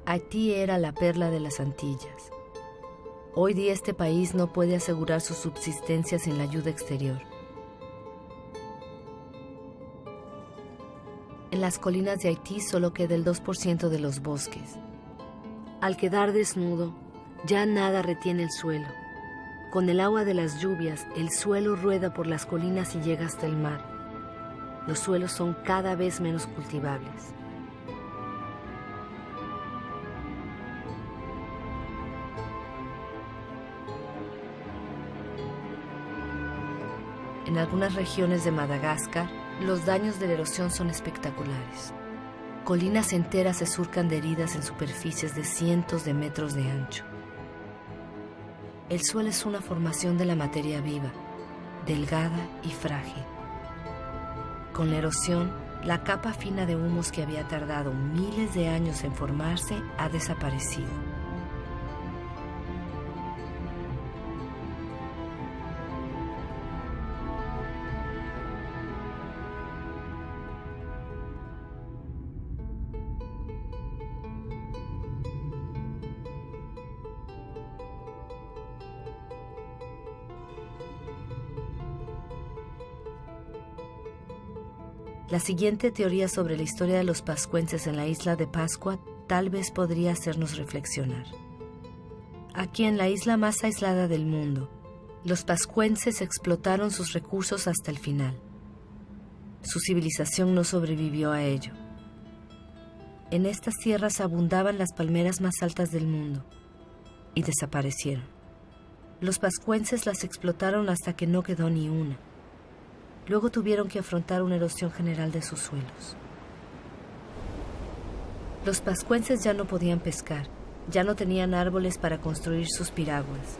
Haití era la perla de las Antillas. Hoy día este país no puede asegurar su subsistencia sin la ayuda exterior. En las colinas de Haití solo queda el 2% de los bosques. Al quedar desnudo, ya nada retiene el suelo. Con el agua de las lluvias, el suelo rueda por las colinas y llega hasta el mar. Los suelos son cada vez menos cultivables. En algunas regiones de Madagascar, los daños de la erosión son espectaculares. Colinas enteras se surcan de heridas en superficies de cientos de metros de ancho. El suelo es una formación de la materia viva, delgada y frágil. Con la erosión, la capa fina de humus que había tardado miles de años en formarse ha desaparecido. La siguiente teoría sobre la historia de los pascuenses en la isla de Pascua tal vez podría hacernos reflexionar. Aquí en la isla más aislada del mundo, los pascuenses explotaron sus recursos hasta el final. Su civilización no sobrevivió a ello. En estas tierras abundaban las palmeras más altas del mundo y desaparecieron. Los pascuenses las explotaron hasta que no quedó ni una. Luego tuvieron que afrontar una erosión general de sus suelos. Los pascuenses ya no podían pescar, ya no tenían árboles para construir sus piraguas.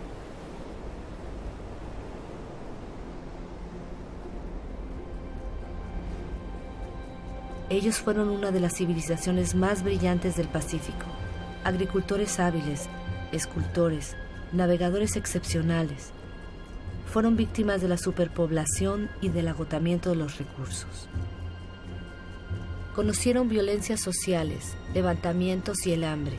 Ellos fueron una de las civilizaciones más brillantes del Pacífico, agricultores hábiles, escultores, navegadores excepcionales. Fueron víctimas de la superpoblación y del agotamiento de los recursos. Conocieron violencias sociales, levantamientos y el hambre.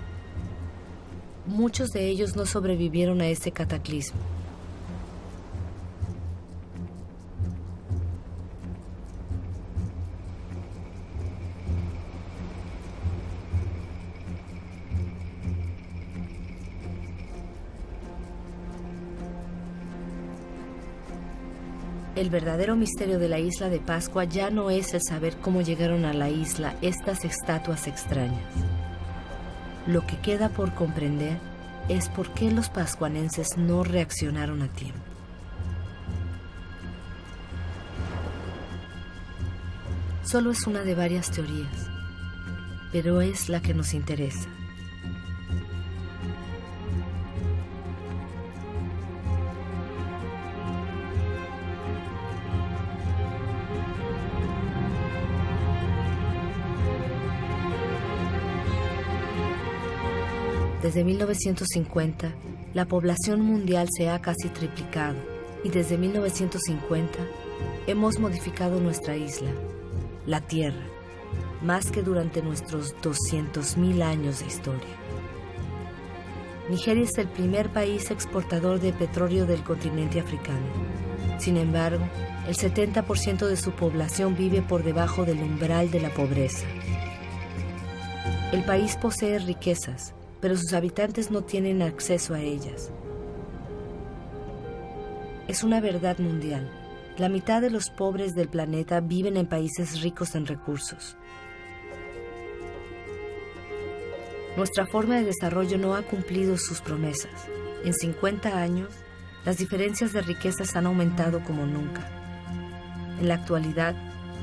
Muchos de ellos no sobrevivieron a ese cataclismo. El verdadero misterio de la isla de Pascua ya no es el saber cómo llegaron a la isla estas estatuas extrañas. Lo que queda por comprender es por qué los pascuanenses no reaccionaron a tiempo. Solo es una de varias teorías, pero es la que nos interesa. Desde 1950, la población mundial se ha casi triplicado y desde 1950 hemos modificado nuestra isla, la Tierra, más que durante nuestros 200.000 años de historia. Nigeria es el primer país exportador de petróleo del continente africano. Sin embargo, el 70% de su población vive por debajo del umbral de la pobreza. El país posee riquezas, pero sus habitantes no tienen acceso a ellas. Es una verdad mundial. La mitad de los pobres del planeta viven en países ricos en recursos. Nuestra forma de desarrollo no ha cumplido sus promesas. En 50 años, las diferencias de riquezas han aumentado como nunca. En la actualidad,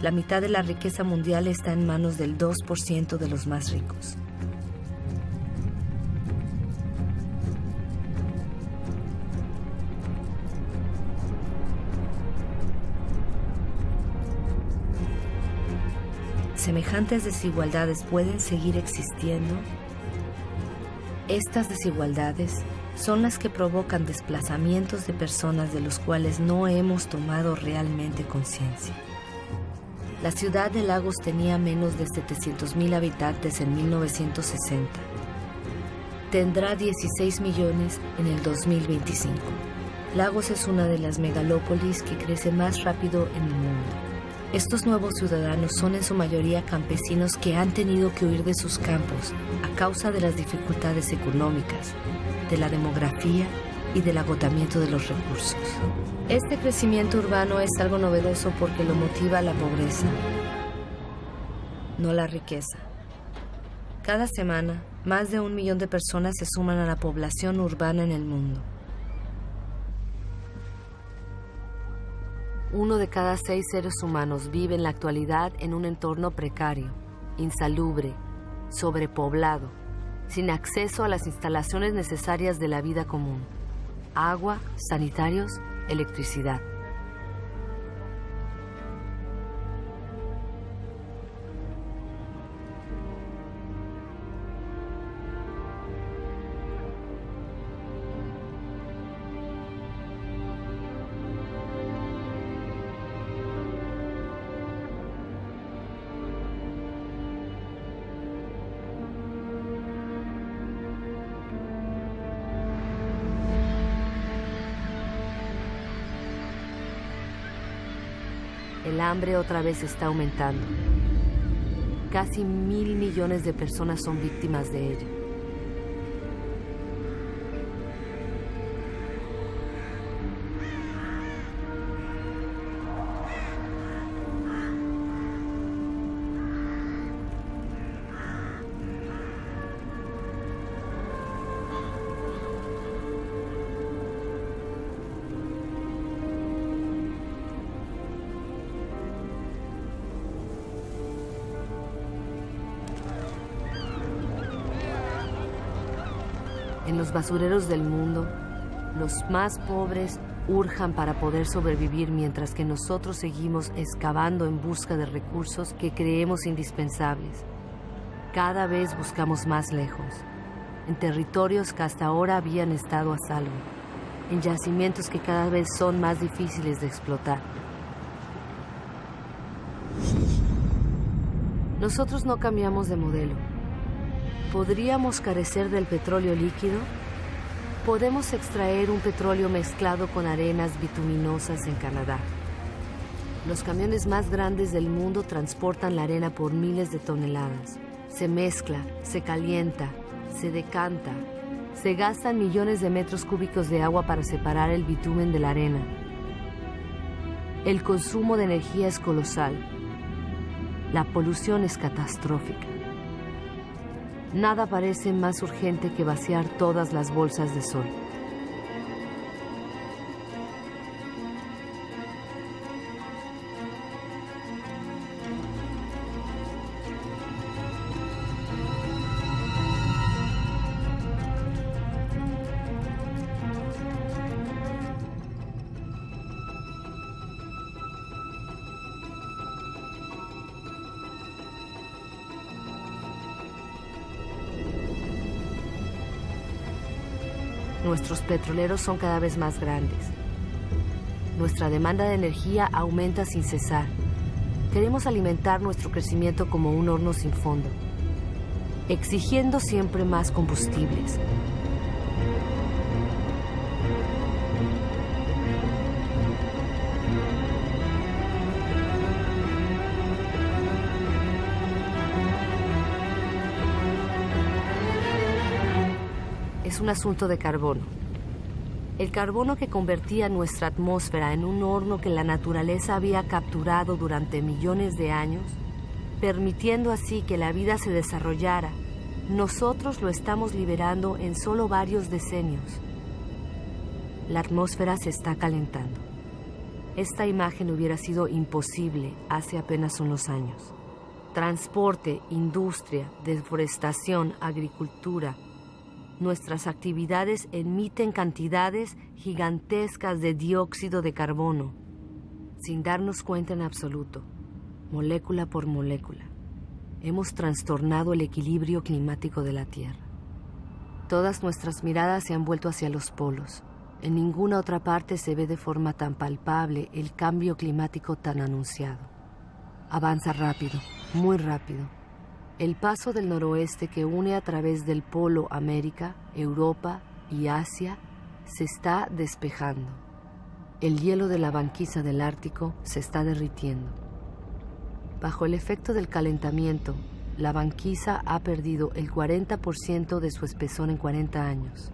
la mitad de la riqueza mundial está en manos del 2% de los más ricos. ¿Semejantes desigualdades pueden seguir existiendo? Estas desigualdades son las que provocan desplazamientos de personas de los cuales no hemos tomado realmente conciencia. La ciudad de Lagos tenía menos de 700,000 habitantes en 1960. Tendrá 16 millones en el 2025. Lagos es una de las megalópolis que crece más rápido en el mundo. Estos nuevos ciudadanos son en su mayoría campesinos que han tenido que huir de sus campos a causa de las dificultades económicas, de la demografía y del agotamiento de los recursos. Este crecimiento urbano es algo novedoso porque lo motiva la pobreza, no la riqueza. Cada semana, más de 1 millón de personas se suman a la población urbana en el mundo. 1 de cada 6 seres humanos vive en la actualidad en un entorno precario, insalubre, sobrepoblado, sin acceso a las instalaciones necesarias de la vida común: agua, sanitarios, electricidad. El hambre otra vez está aumentando. Casi 1,000 millones de personas son víctimas de ello. En los basureros del mundo, los más pobres urjan para poder sobrevivir mientras que nosotros seguimos excavando en busca de recursos que creemos indispensables. Cada vez buscamos más lejos, en territorios que hasta ahora habían estado a salvo, en yacimientos que cada vez son más difíciles de explotar. Nosotros no cambiamos de modelo. ¿Podríamos carecer del petróleo líquido? Podemos extraer un petróleo mezclado con arenas bituminosas en Canadá. Los camiones más grandes del mundo transportan la arena por miles de toneladas. Se mezcla, se calienta, se decanta. Se gastan millones de metros cúbicos de agua para separar el bitumen de la arena. El consumo de energía es colosal. La polución es catastrófica. Nada parece más urgente que vaciar todas las bolsas de sol. Nuestros petroleros son cada vez más grandes. Nuestra demanda de energía aumenta sin cesar. Queremos alimentar nuestro crecimiento como un horno sin fondo, exigiendo siempre más combustibles. Es un asunto de carbono. El carbono que convertía nuestra atmósfera en un horno que la naturaleza había capturado durante millones de años, permitiendo así que la vida se desarrollara Nosotros lo estamos liberando en solo varios decenios. La atmósfera se está calentando. Esta imagen hubiera sido imposible hace apenas unos años. Transporte, industria, deforestación, agricultura. Nuestras actividades emiten cantidades gigantescas de dióxido de carbono, sin darnos cuenta en absoluto, molécula por molécula. Hemos trastornado el equilibrio climático de la Tierra. Todas nuestras miradas se han vuelto hacia los polos. En ninguna otra parte se ve de forma tan palpable el cambio climático tan anunciado. Avanza rápido, muy rápido. El paso del noroeste que une a través del Polo América, Europa y Asia se está despejando. El hielo de la banquisa del Ártico se está derritiendo. Bajo el efecto del calentamiento, la banquisa ha perdido el 40% de su espesor en 40 años.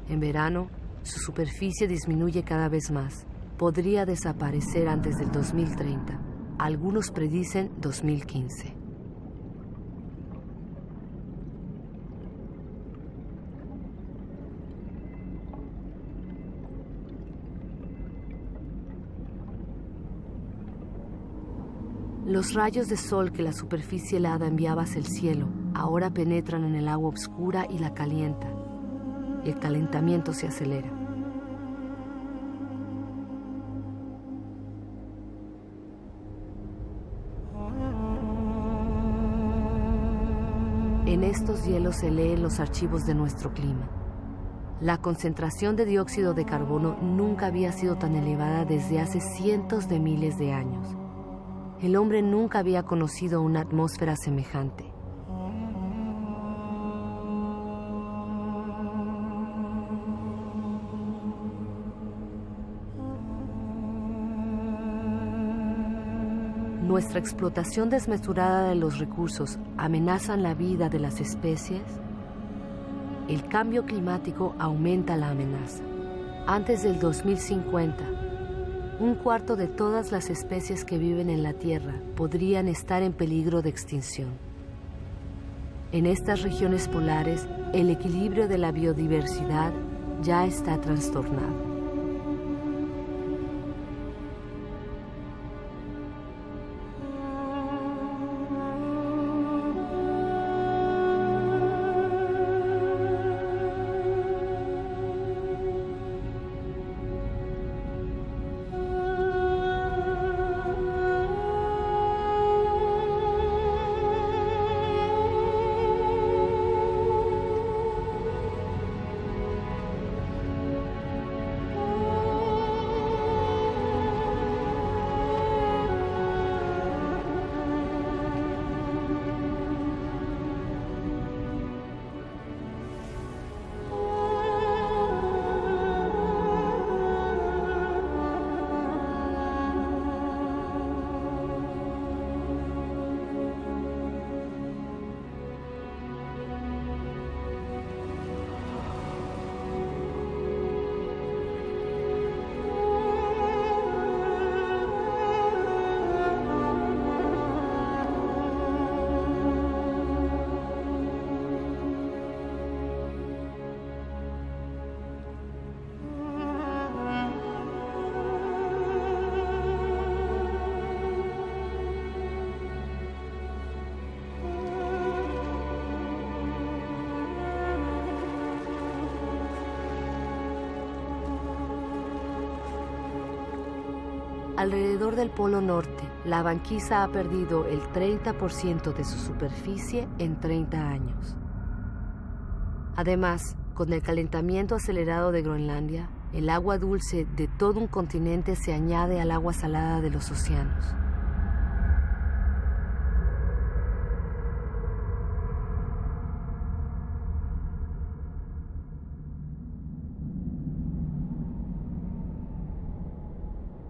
En verano, su superficie disminuye cada vez más. Podría desaparecer antes del 2030. Algunos predicen 2015. Los rayos de sol que la superficie helada enviaba hacia el cielo ahora penetran en el agua oscura y la calientan. El calentamiento se acelera. En estos hielos se leen los archivos de nuestro clima. La concentración de dióxido de carbono nunca había sido tan elevada desde hace cientos de miles de años. El hombre nunca había conocido una atmósfera semejante. Nuestra explotación desmesurada de los recursos amenaza la vida de las especies. El cambio climático aumenta la amenaza. Antes del 2050, un cuarto de todas las especies que viven en la Tierra podrían estar en peligro de extinción. En estas regiones polares, el equilibrio de la biodiversidad ya está trastornado. Alrededor del Polo Norte, la banquisa ha perdido el 30% de su superficie en 30 años. Además, con el calentamiento acelerado de Groenlandia, el agua dulce de todo un continente se añade al agua salada de los océanos.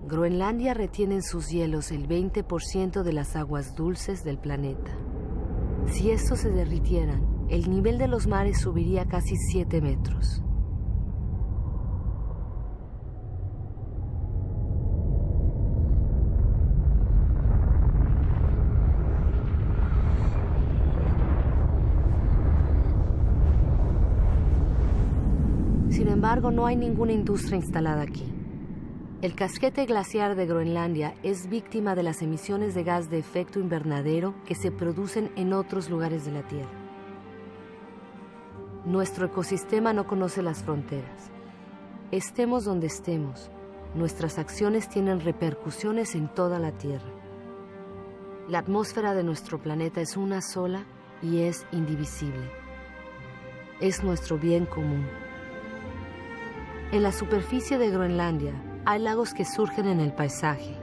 Groenlandia retiene en sus hielos el 20% de las aguas dulces del planeta. Si estos se derritieran, el nivel de los mares subiría casi 7 metros. Sin embargo, no hay ninguna industria instalada aquí. El casquete glaciar de Groenlandia es víctima de las emisiones de gas de efecto invernadero que se producen en otros lugares de la Tierra. Nuestro ecosistema no conoce las fronteras. Estemos donde estemos, nuestras acciones tienen repercusiones en toda la Tierra. La atmósfera de nuestro planeta es una sola y es indivisible. Es nuestro bien común. En la superficie de Groenlandia hay lagos que surgen en el paisaje.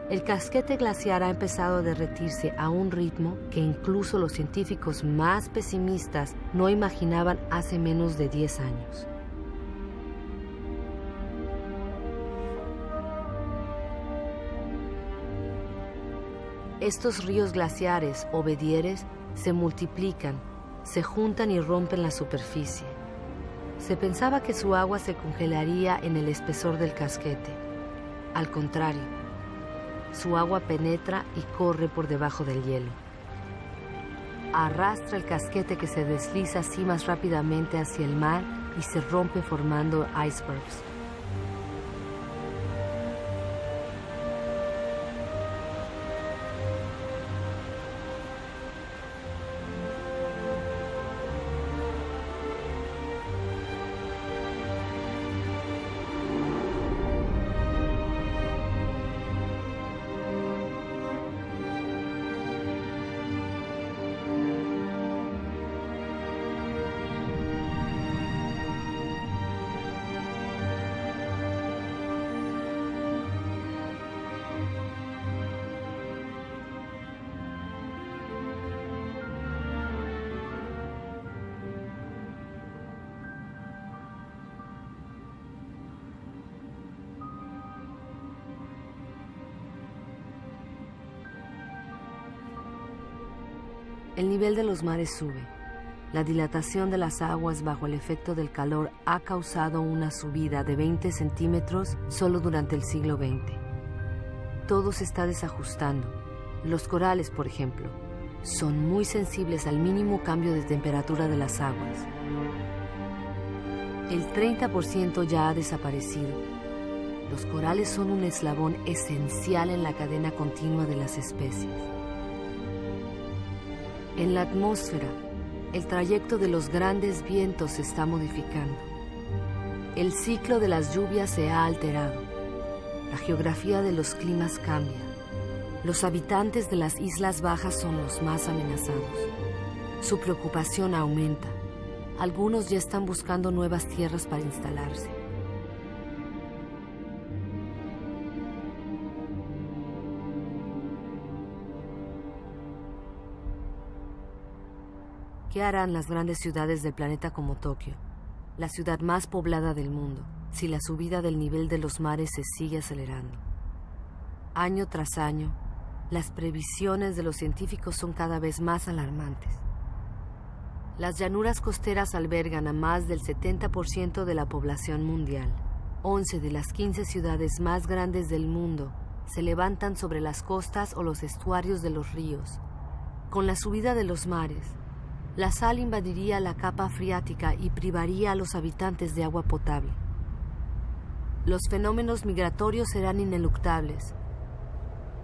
El casquete glaciar ha empezado a derretirse a un ritmo que incluso los científicos más pesimistas no imaginaban hace menos de 10 años. Estos ríos glaciares o bedieres se multiplican, se juntan y rompen la superficie. Se pensaba que su agua se congelaría en el espesor del casquete. Al contrario, su agua penetra y corre por debajo del hielo. Arrastra el casquete que se desliza así más rápidamente hacia el mar y se rompe formando icebergs. El nivel de los mares sube. La dilatación de las aguas bajo el efecto del calor ha causado una subida de 20 centímetros solo durante el siglo XX. Todo se está desajustando. Los corales, por ejemplo, son muy sensibles al mínimo cambio de temperatura de las aguas. El 30% ya ha desaparecido. Los corales son un eslabón esencial en la cadena continua de las especies. En la atmósfera, el trayecto de los grandes vientos se está modificando. El ciclo de las lluvias se ha alterado. La geografía de los climas cambia. Los habitantes de las islas bajas son los más amenazados. Su preocupación aumenta. Algunos ya están buscando nuevas tierras para instalarse. ¿Qué harán las grandes ciudades del planeta como Tokio, la ciudad más poblada del mundo, si la subida del nivel de los mares se sigue acelerando? Año tras año, las previsiones de los científicos son cada vez más alarmantes. Las llanuras costeras albergan a más del 70% de la población mundial. 11 de las 15 ciudades más grandes del mundo se levantan sobre las costas o los estuarios de los ríos. Con la subida de los mares, la sal invadiría la capa freática y privaría a los habitantes de agua potable. Los fenómenos migratorios serán ineluctables.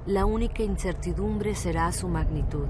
La única incertidumbre será su magnitud.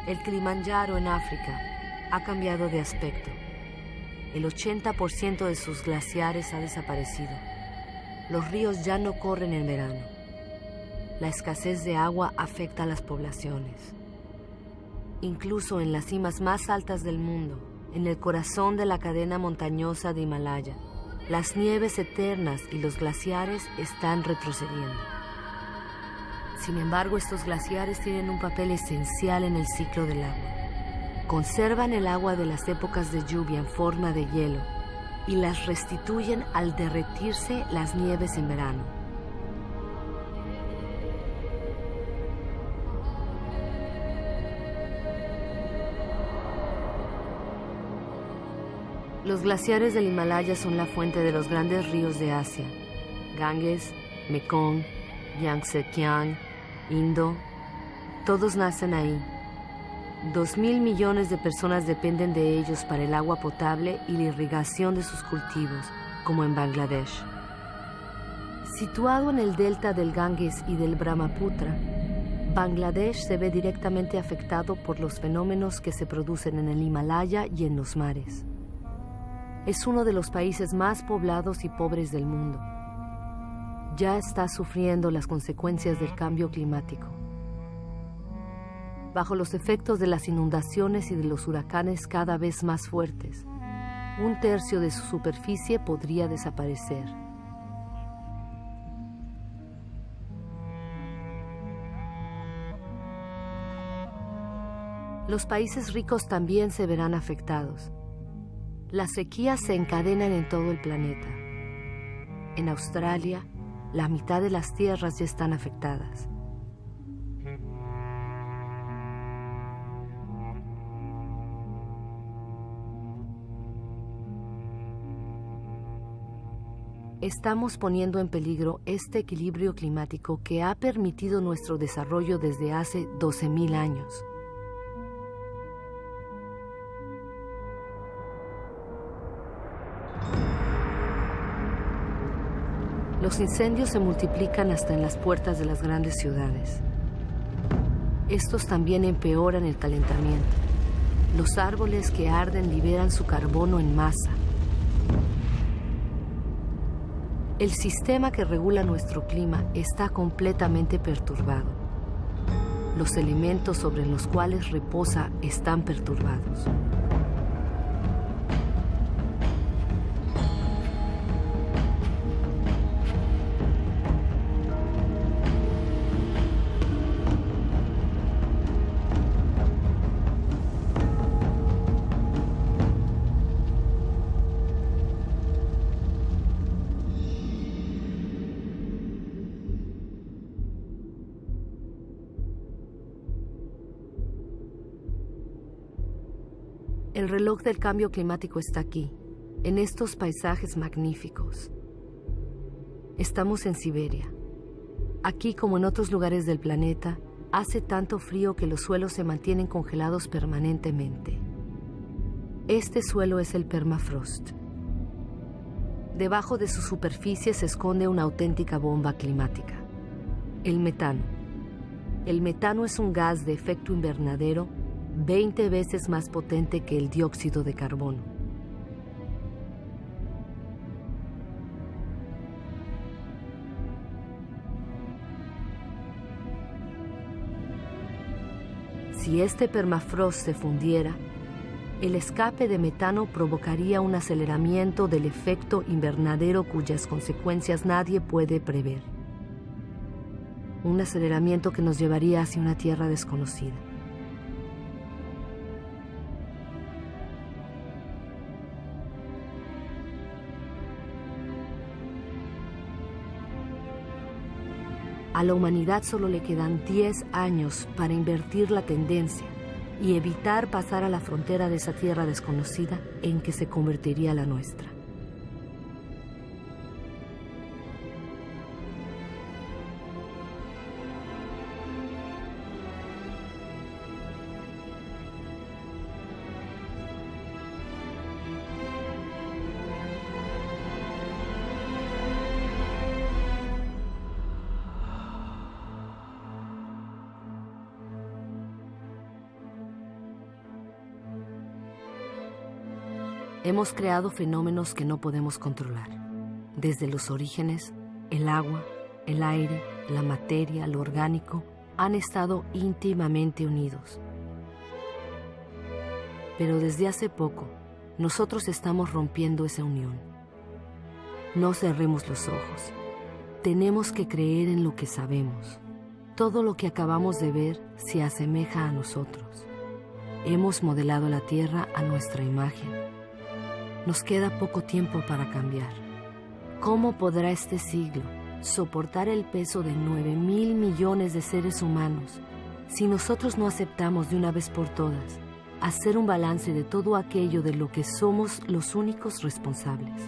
El Kilimanjaro en África ha cambiado de aspecto. El 80% de sus glaciares ha desaparecido. Los ríos ya no corren en verano. La escasez de agua afecta a las poblaciones. Incluso en las cimas más altas del mundo, en el corazón de la cadena montañosa de Himalaya, las nieves eternas y los glaciares están retrocediendo. Sin embargo, estos glaciares tienen un papel esencial en el ciclo del agua. Conservan el agua de las épocas de lluvia en forma de hielo y las restituyen al derretirse las nieves en verano. Los glaciares del Himalaya son la fuente de los grandes ríos de Asia: Ganges, Mekong, Yangtze-Kiang, Indo. Todos nacen ahí. 2.000 millones de personas dependen de ellos para el agua potable y la irrigación de sus cultivos, como en Bangladesh. Situado en el delta del Ganges y del Brahmaputra, Bangladesh se ve directamente afectado por los fenómenos que se producen en el Himalaya y en los mares. Es uno de los países más poblados y pobres del mundo. Ya está sufriendo las consecuencias del cambio climático. Bajo los efectos de las inundaciones y de los huracanes cada vez más fuertes, 1/3 de su superficie podría desaparecer. Los países ricos también se verán afectados. Las sequías se encadenan en todo el planeta. En Australia, la mitad de las tierras ya están afectadas. Estamos poniendo en peligro este equilibrio climático que ha permitido nuestro desarrollo desde hace 12.000 años. Los incendios se multiplican hasta en las puertas de las grandes ciudades. Estos también empeoran el calentamiento. Los árboles que arden liberan su carbono en masa. El sistema que regula nuestro clima está completamente perturbado. Los elementos sobre los cuales reposa están perturbados. El reloj del cambio climático está aquí, en estos paisajes magníficos. Estamos en Siberia. Aquí, como en otros lugares del planeta, hace tanto frío que los suelos se mantienen congelados permanentemente. Este suelo es el permafrost. Debajo de su superficie se esconde una auténtica bomba climática: el metano. El metano es un gas de efecto invernadero 20 veces más potente que el dióxido de carbono. Si este permafrost se fundiera, el escape de metano provocaría un aceleramiento del efecto invernadero cuyas consecuencias nadie puede prever. Un aceleramiento que nos llevaría hacia una tierra desconocida. A la humanidad solo le quedan 10 años para invertir la tendencia y evitar pasar a la frontera de esa tierra desconocida en que se convertiría la nuestra. Hemos creado fenómenos que no podemos controlar. Desde los orígenes, el agua, el aire, la materia, lo orgánico, han estado íntimamente unidos. Pero desde hace poco, nosotros estamos rompiendo esa unión. No cerremos los ojos. Tenemos que creer en lo que sabemos. Todo lo que acabamos de ver se asemeja a nosotros. Hemos modelado la Tierra a nuestra imagen. Nos queda poco tiempo para cambiar. ¿Cómo podrá este siglo soportar el peso de 9.000 millones de seres humanos si nosotros no aceptamos de una vez por todas hacer un balance de todo aquello de lo que somos los únicos responsables?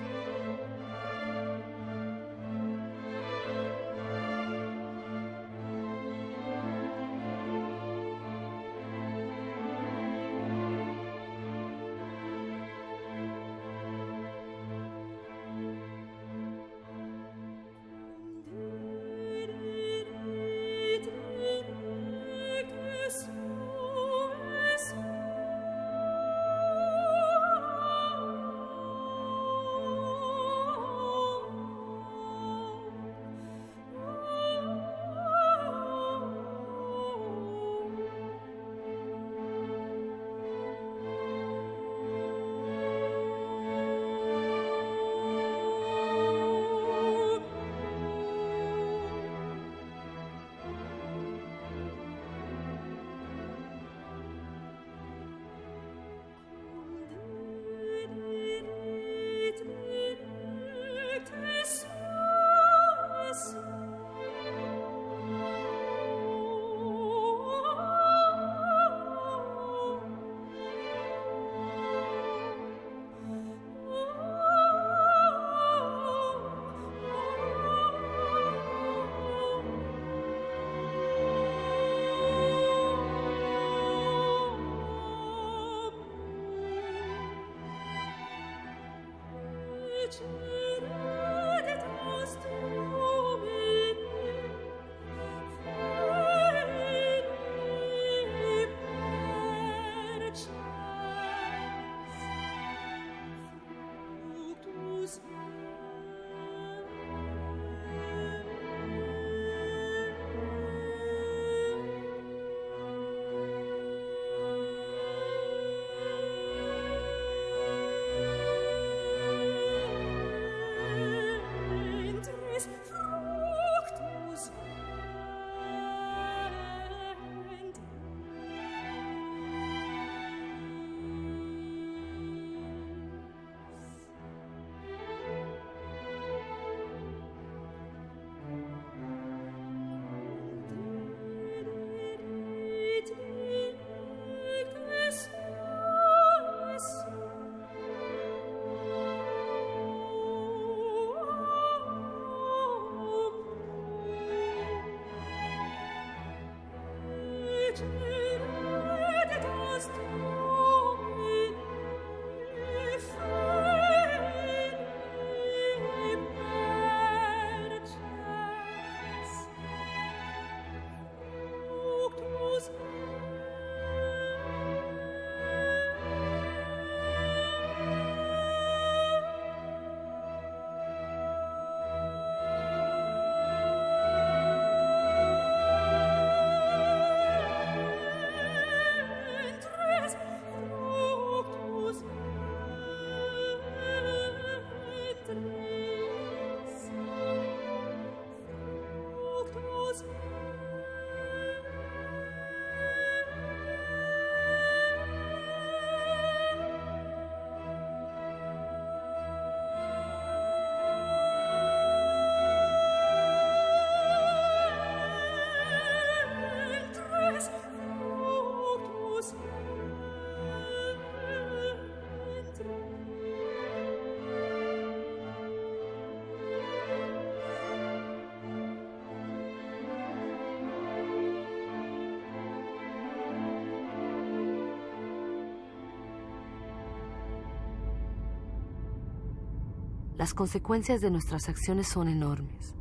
Las consecuencias de nuestras acciones son enormes.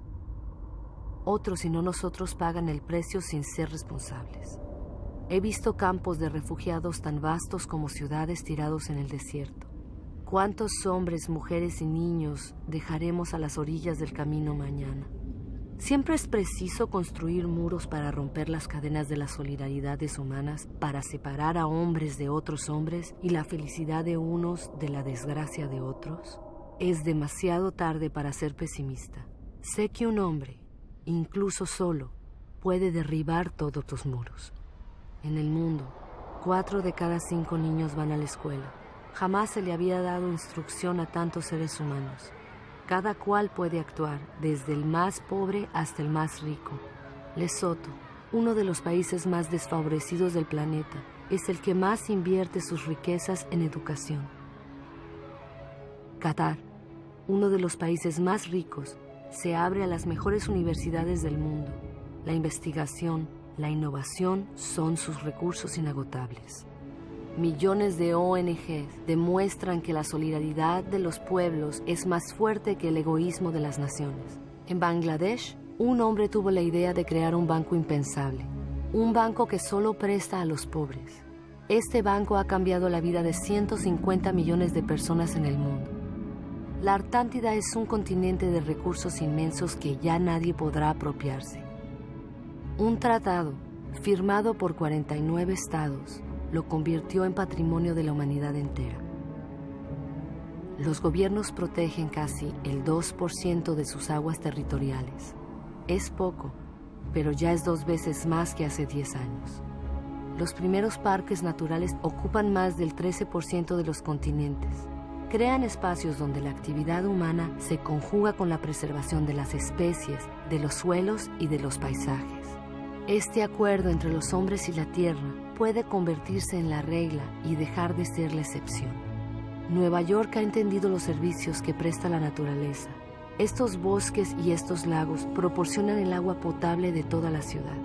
Otros y no nosotros pagan el precio sin ser responsables. He visto campos de refugiados tan vastos como ciudades tirados en el desierto. ¿Cuántos hombres, mujeres y niños dejaremos a las orillas del camino mañana? Siempre es preciso construir muros para romper las cadenas de las solidaridades humanas, para separar a hombres de otros hombres y la felicidad de unos de la desgracia de otros. Es demasiado tarde para ser pesimista. Sé que un hombre, incluso solo, puede derribar todos tus muros. En el mundo, 4 de cada 5 niños van a la escuela. Jamás se le había dado instrucción a tantos seres humanos. Cada cual puede actuar, desde el más pobre hasta el más rico. Lesoto, uno de los países más desfavorecidos del planeta, es el que más invierte sus riquezas en educación. Qatar, uno de los países más ricos, se abre a las mejores universidades del mundo. La investigación, la innovación son sus recursos inagotables. Millones de ONGs demuestran que la solidaridad de los pueblos es más fuerte que el egoísmo de las naciones. En Bangladesh, un hombre tuvo la idea de crear un banco impensable, un banco que solo presta a los pobres. Este banco ha cambiado la vida de 150 millones de personas en el mundo. La Artántida es un continente de recursos inmensos que ya nadie podrá apropiarse. Un tratado, firmado por 49 estados, lo convirtió en patrimonio de la humanidad entera. Los gobiernos protegen casi el 2% de sus aguas territoriales. Es poco, pero ya es 2 veces más que hace 10 años. Los primeros parques naturales ocupan más del 13% de los continentes. Crean espacios donde la actividad humana se conjuga con la preservación de las especies, de los suelos y de los paisajes. Este acuerdo entre los hombres y la tierra puede convertirse en la regla y dejar de ser la excepción. Nueva York ha entendido los servicios que presta la naturaleza. Estos bosques y estos lagos proporcionan el agua potable de toda la ciudad.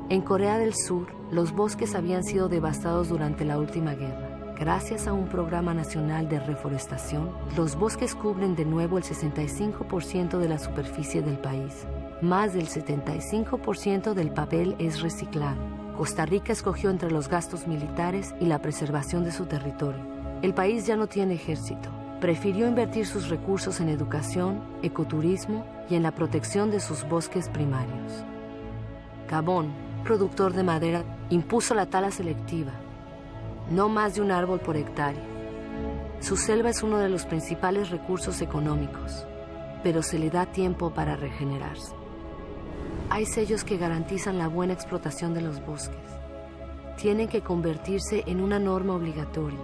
En Corea del Sur, los bosques habían sido devastados durante la última guerra. Gracias a un programa nacional de reforestación, los bosques cubren de nuevo el 65% de la superficie del país. Más del 75% del papel es reciclado. Costa Rica escogió entre los gastos militares y la preservación de su territorio. El país ya no tiene ejército. Prefirió invertir sus recursos en educación, ecoturismo y en la protección de sus bosques primarios. Gabón, productor de madera, impuso la tala selectiva. No más de un árbol por hectárea. Su selva es uno de los principales recursos económicos, pero se le da tiempo para regenerarse. Hay sellos que garantizan la buena explotación de los bosques. Tienen que convertirse en una norma obligatoria.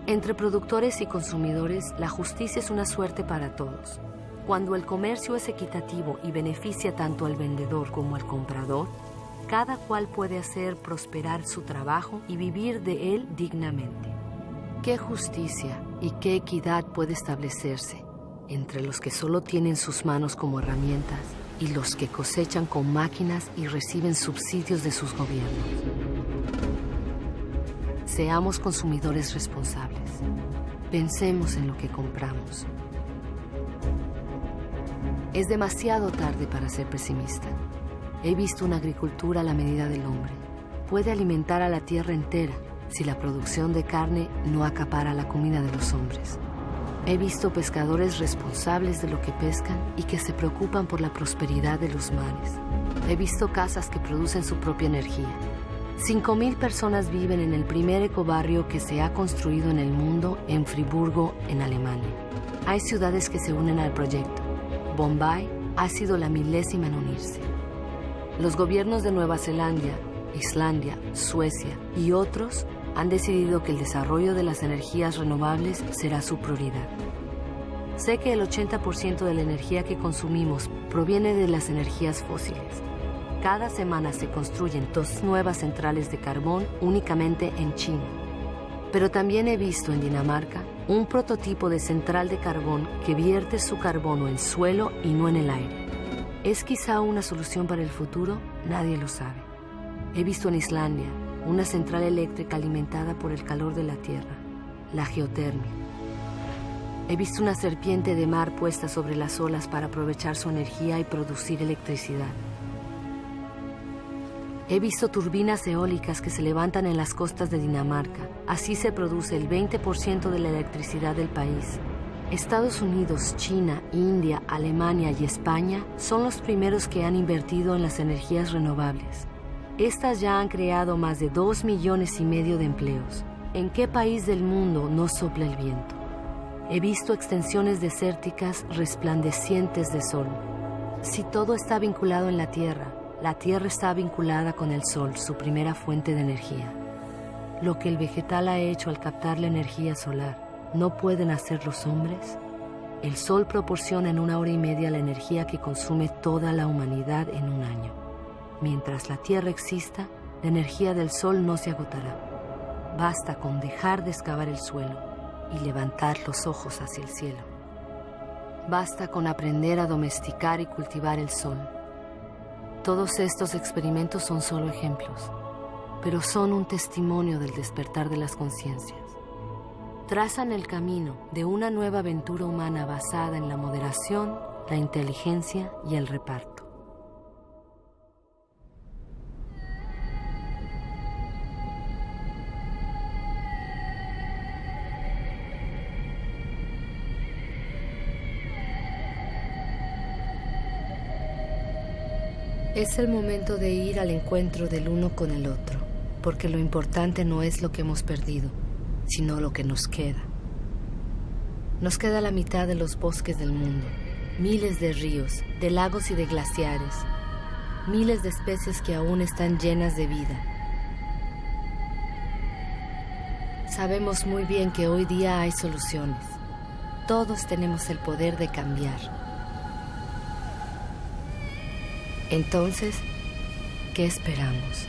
Entre productores y consumidores, la justicia es una suerte para todos. Cuando el comercio es equitativo y beneficia tanto al vendedor como al comprador, cada cual puede hacer prosperar su trabajo y vivir de él dignamente. ¿Qué justicia y qué equidad puede establecerse entre los que solo tienen sus manos como herramientas y los que cosechan con máquinas y reciben subsidios de sus gobiernos? Seamos consumidores responsables. Pensemos en lo que compramos. Es demasiado tarde para ser pesimista. He visto una agricultura a la medida del hombre. Puede alimentar a la tierra entera si la producción de carne no acapara la comida de los hombres. He visto pescadores responsables de lo que pescan y que se preocupan por la prosperidad de los mares. He visto casas que producen su propia energía. 5,000 personas viven en el primer ecobarrio que se ha construido en el mundo en Friburgo, en Alemania. Hay ciudades que se unen al proyecto. Bombay ha sido la 1000ª en unirse. Los gobiernos de Nueva Zelanda, Islandia, Suecia y otros han decidido que el desarrollo de las energías renovables será su prioridad. Sé que el 80% de la energía que consumimos proviene de las energías fósiles. Cada semana se construyen 2 nuevas centrales de carbón únicamente en China. Pero también he visto en Dinamarca un prototipo de central de carbón que vierte su carbono en suelo y no en el aire. ¿Es quizá una solución para el futuro? Nadie lo sabe. He visto en Islandia una central eléctrica alimentada por el calor de la tierra, la geotermia. He visto una serpiente de mar puesta sobre las olas para aprovechar su energía y producir electricidad. He visto turbinas eólicas que se levantan en las costas de Dinamarca. Así se produce el 20% de la electricidad del país. Estados Unidos, China, India, Alemania y España son los primeros que han invertido en las energías renovables. Estas ya han creado más de 2,5 millones de empleos. ¿En qué país del mundo no sopla el viento? He visto extensiones desérticas resplandecientes de sol. Si todo está vinculado en la Tierra está vinculada con el sol, su primera fuente de energía. lo que el vegetal ha hecho al captar la energía solar, ¿no pueden hacer los hombres? El sol proporciona en 1 hora y media la energía que consume toda la humanidad en un año. Mientras la Tierra exista, la energía del sol no se agotará. Basta con dejar de excavar el suelo y levantar los ojos hacia el cielo. Basta con aprender a domesticar y cultivar el sol. Todos estos experimentos son solo ejemplos, pero son un testimonio del despertar de las conciencias. Trazan el camino de una nueva aventura humana basada en la moderación, la inteligencia y el reparto. Es el momento de ir al encuentro del uno con el otro, porque lo importante no es lo que hemos perdido, sino lo que nos queda. Nos queda la mitad de los bosques del mundo, miles de ríos, de lagos y de glaciares, miles de especies que aún están llenas de vida. Sabemos muy bien que hoy día hay soluciones. Todos tenemos el poder de cambiar. Entonces, ¿qué esperamos?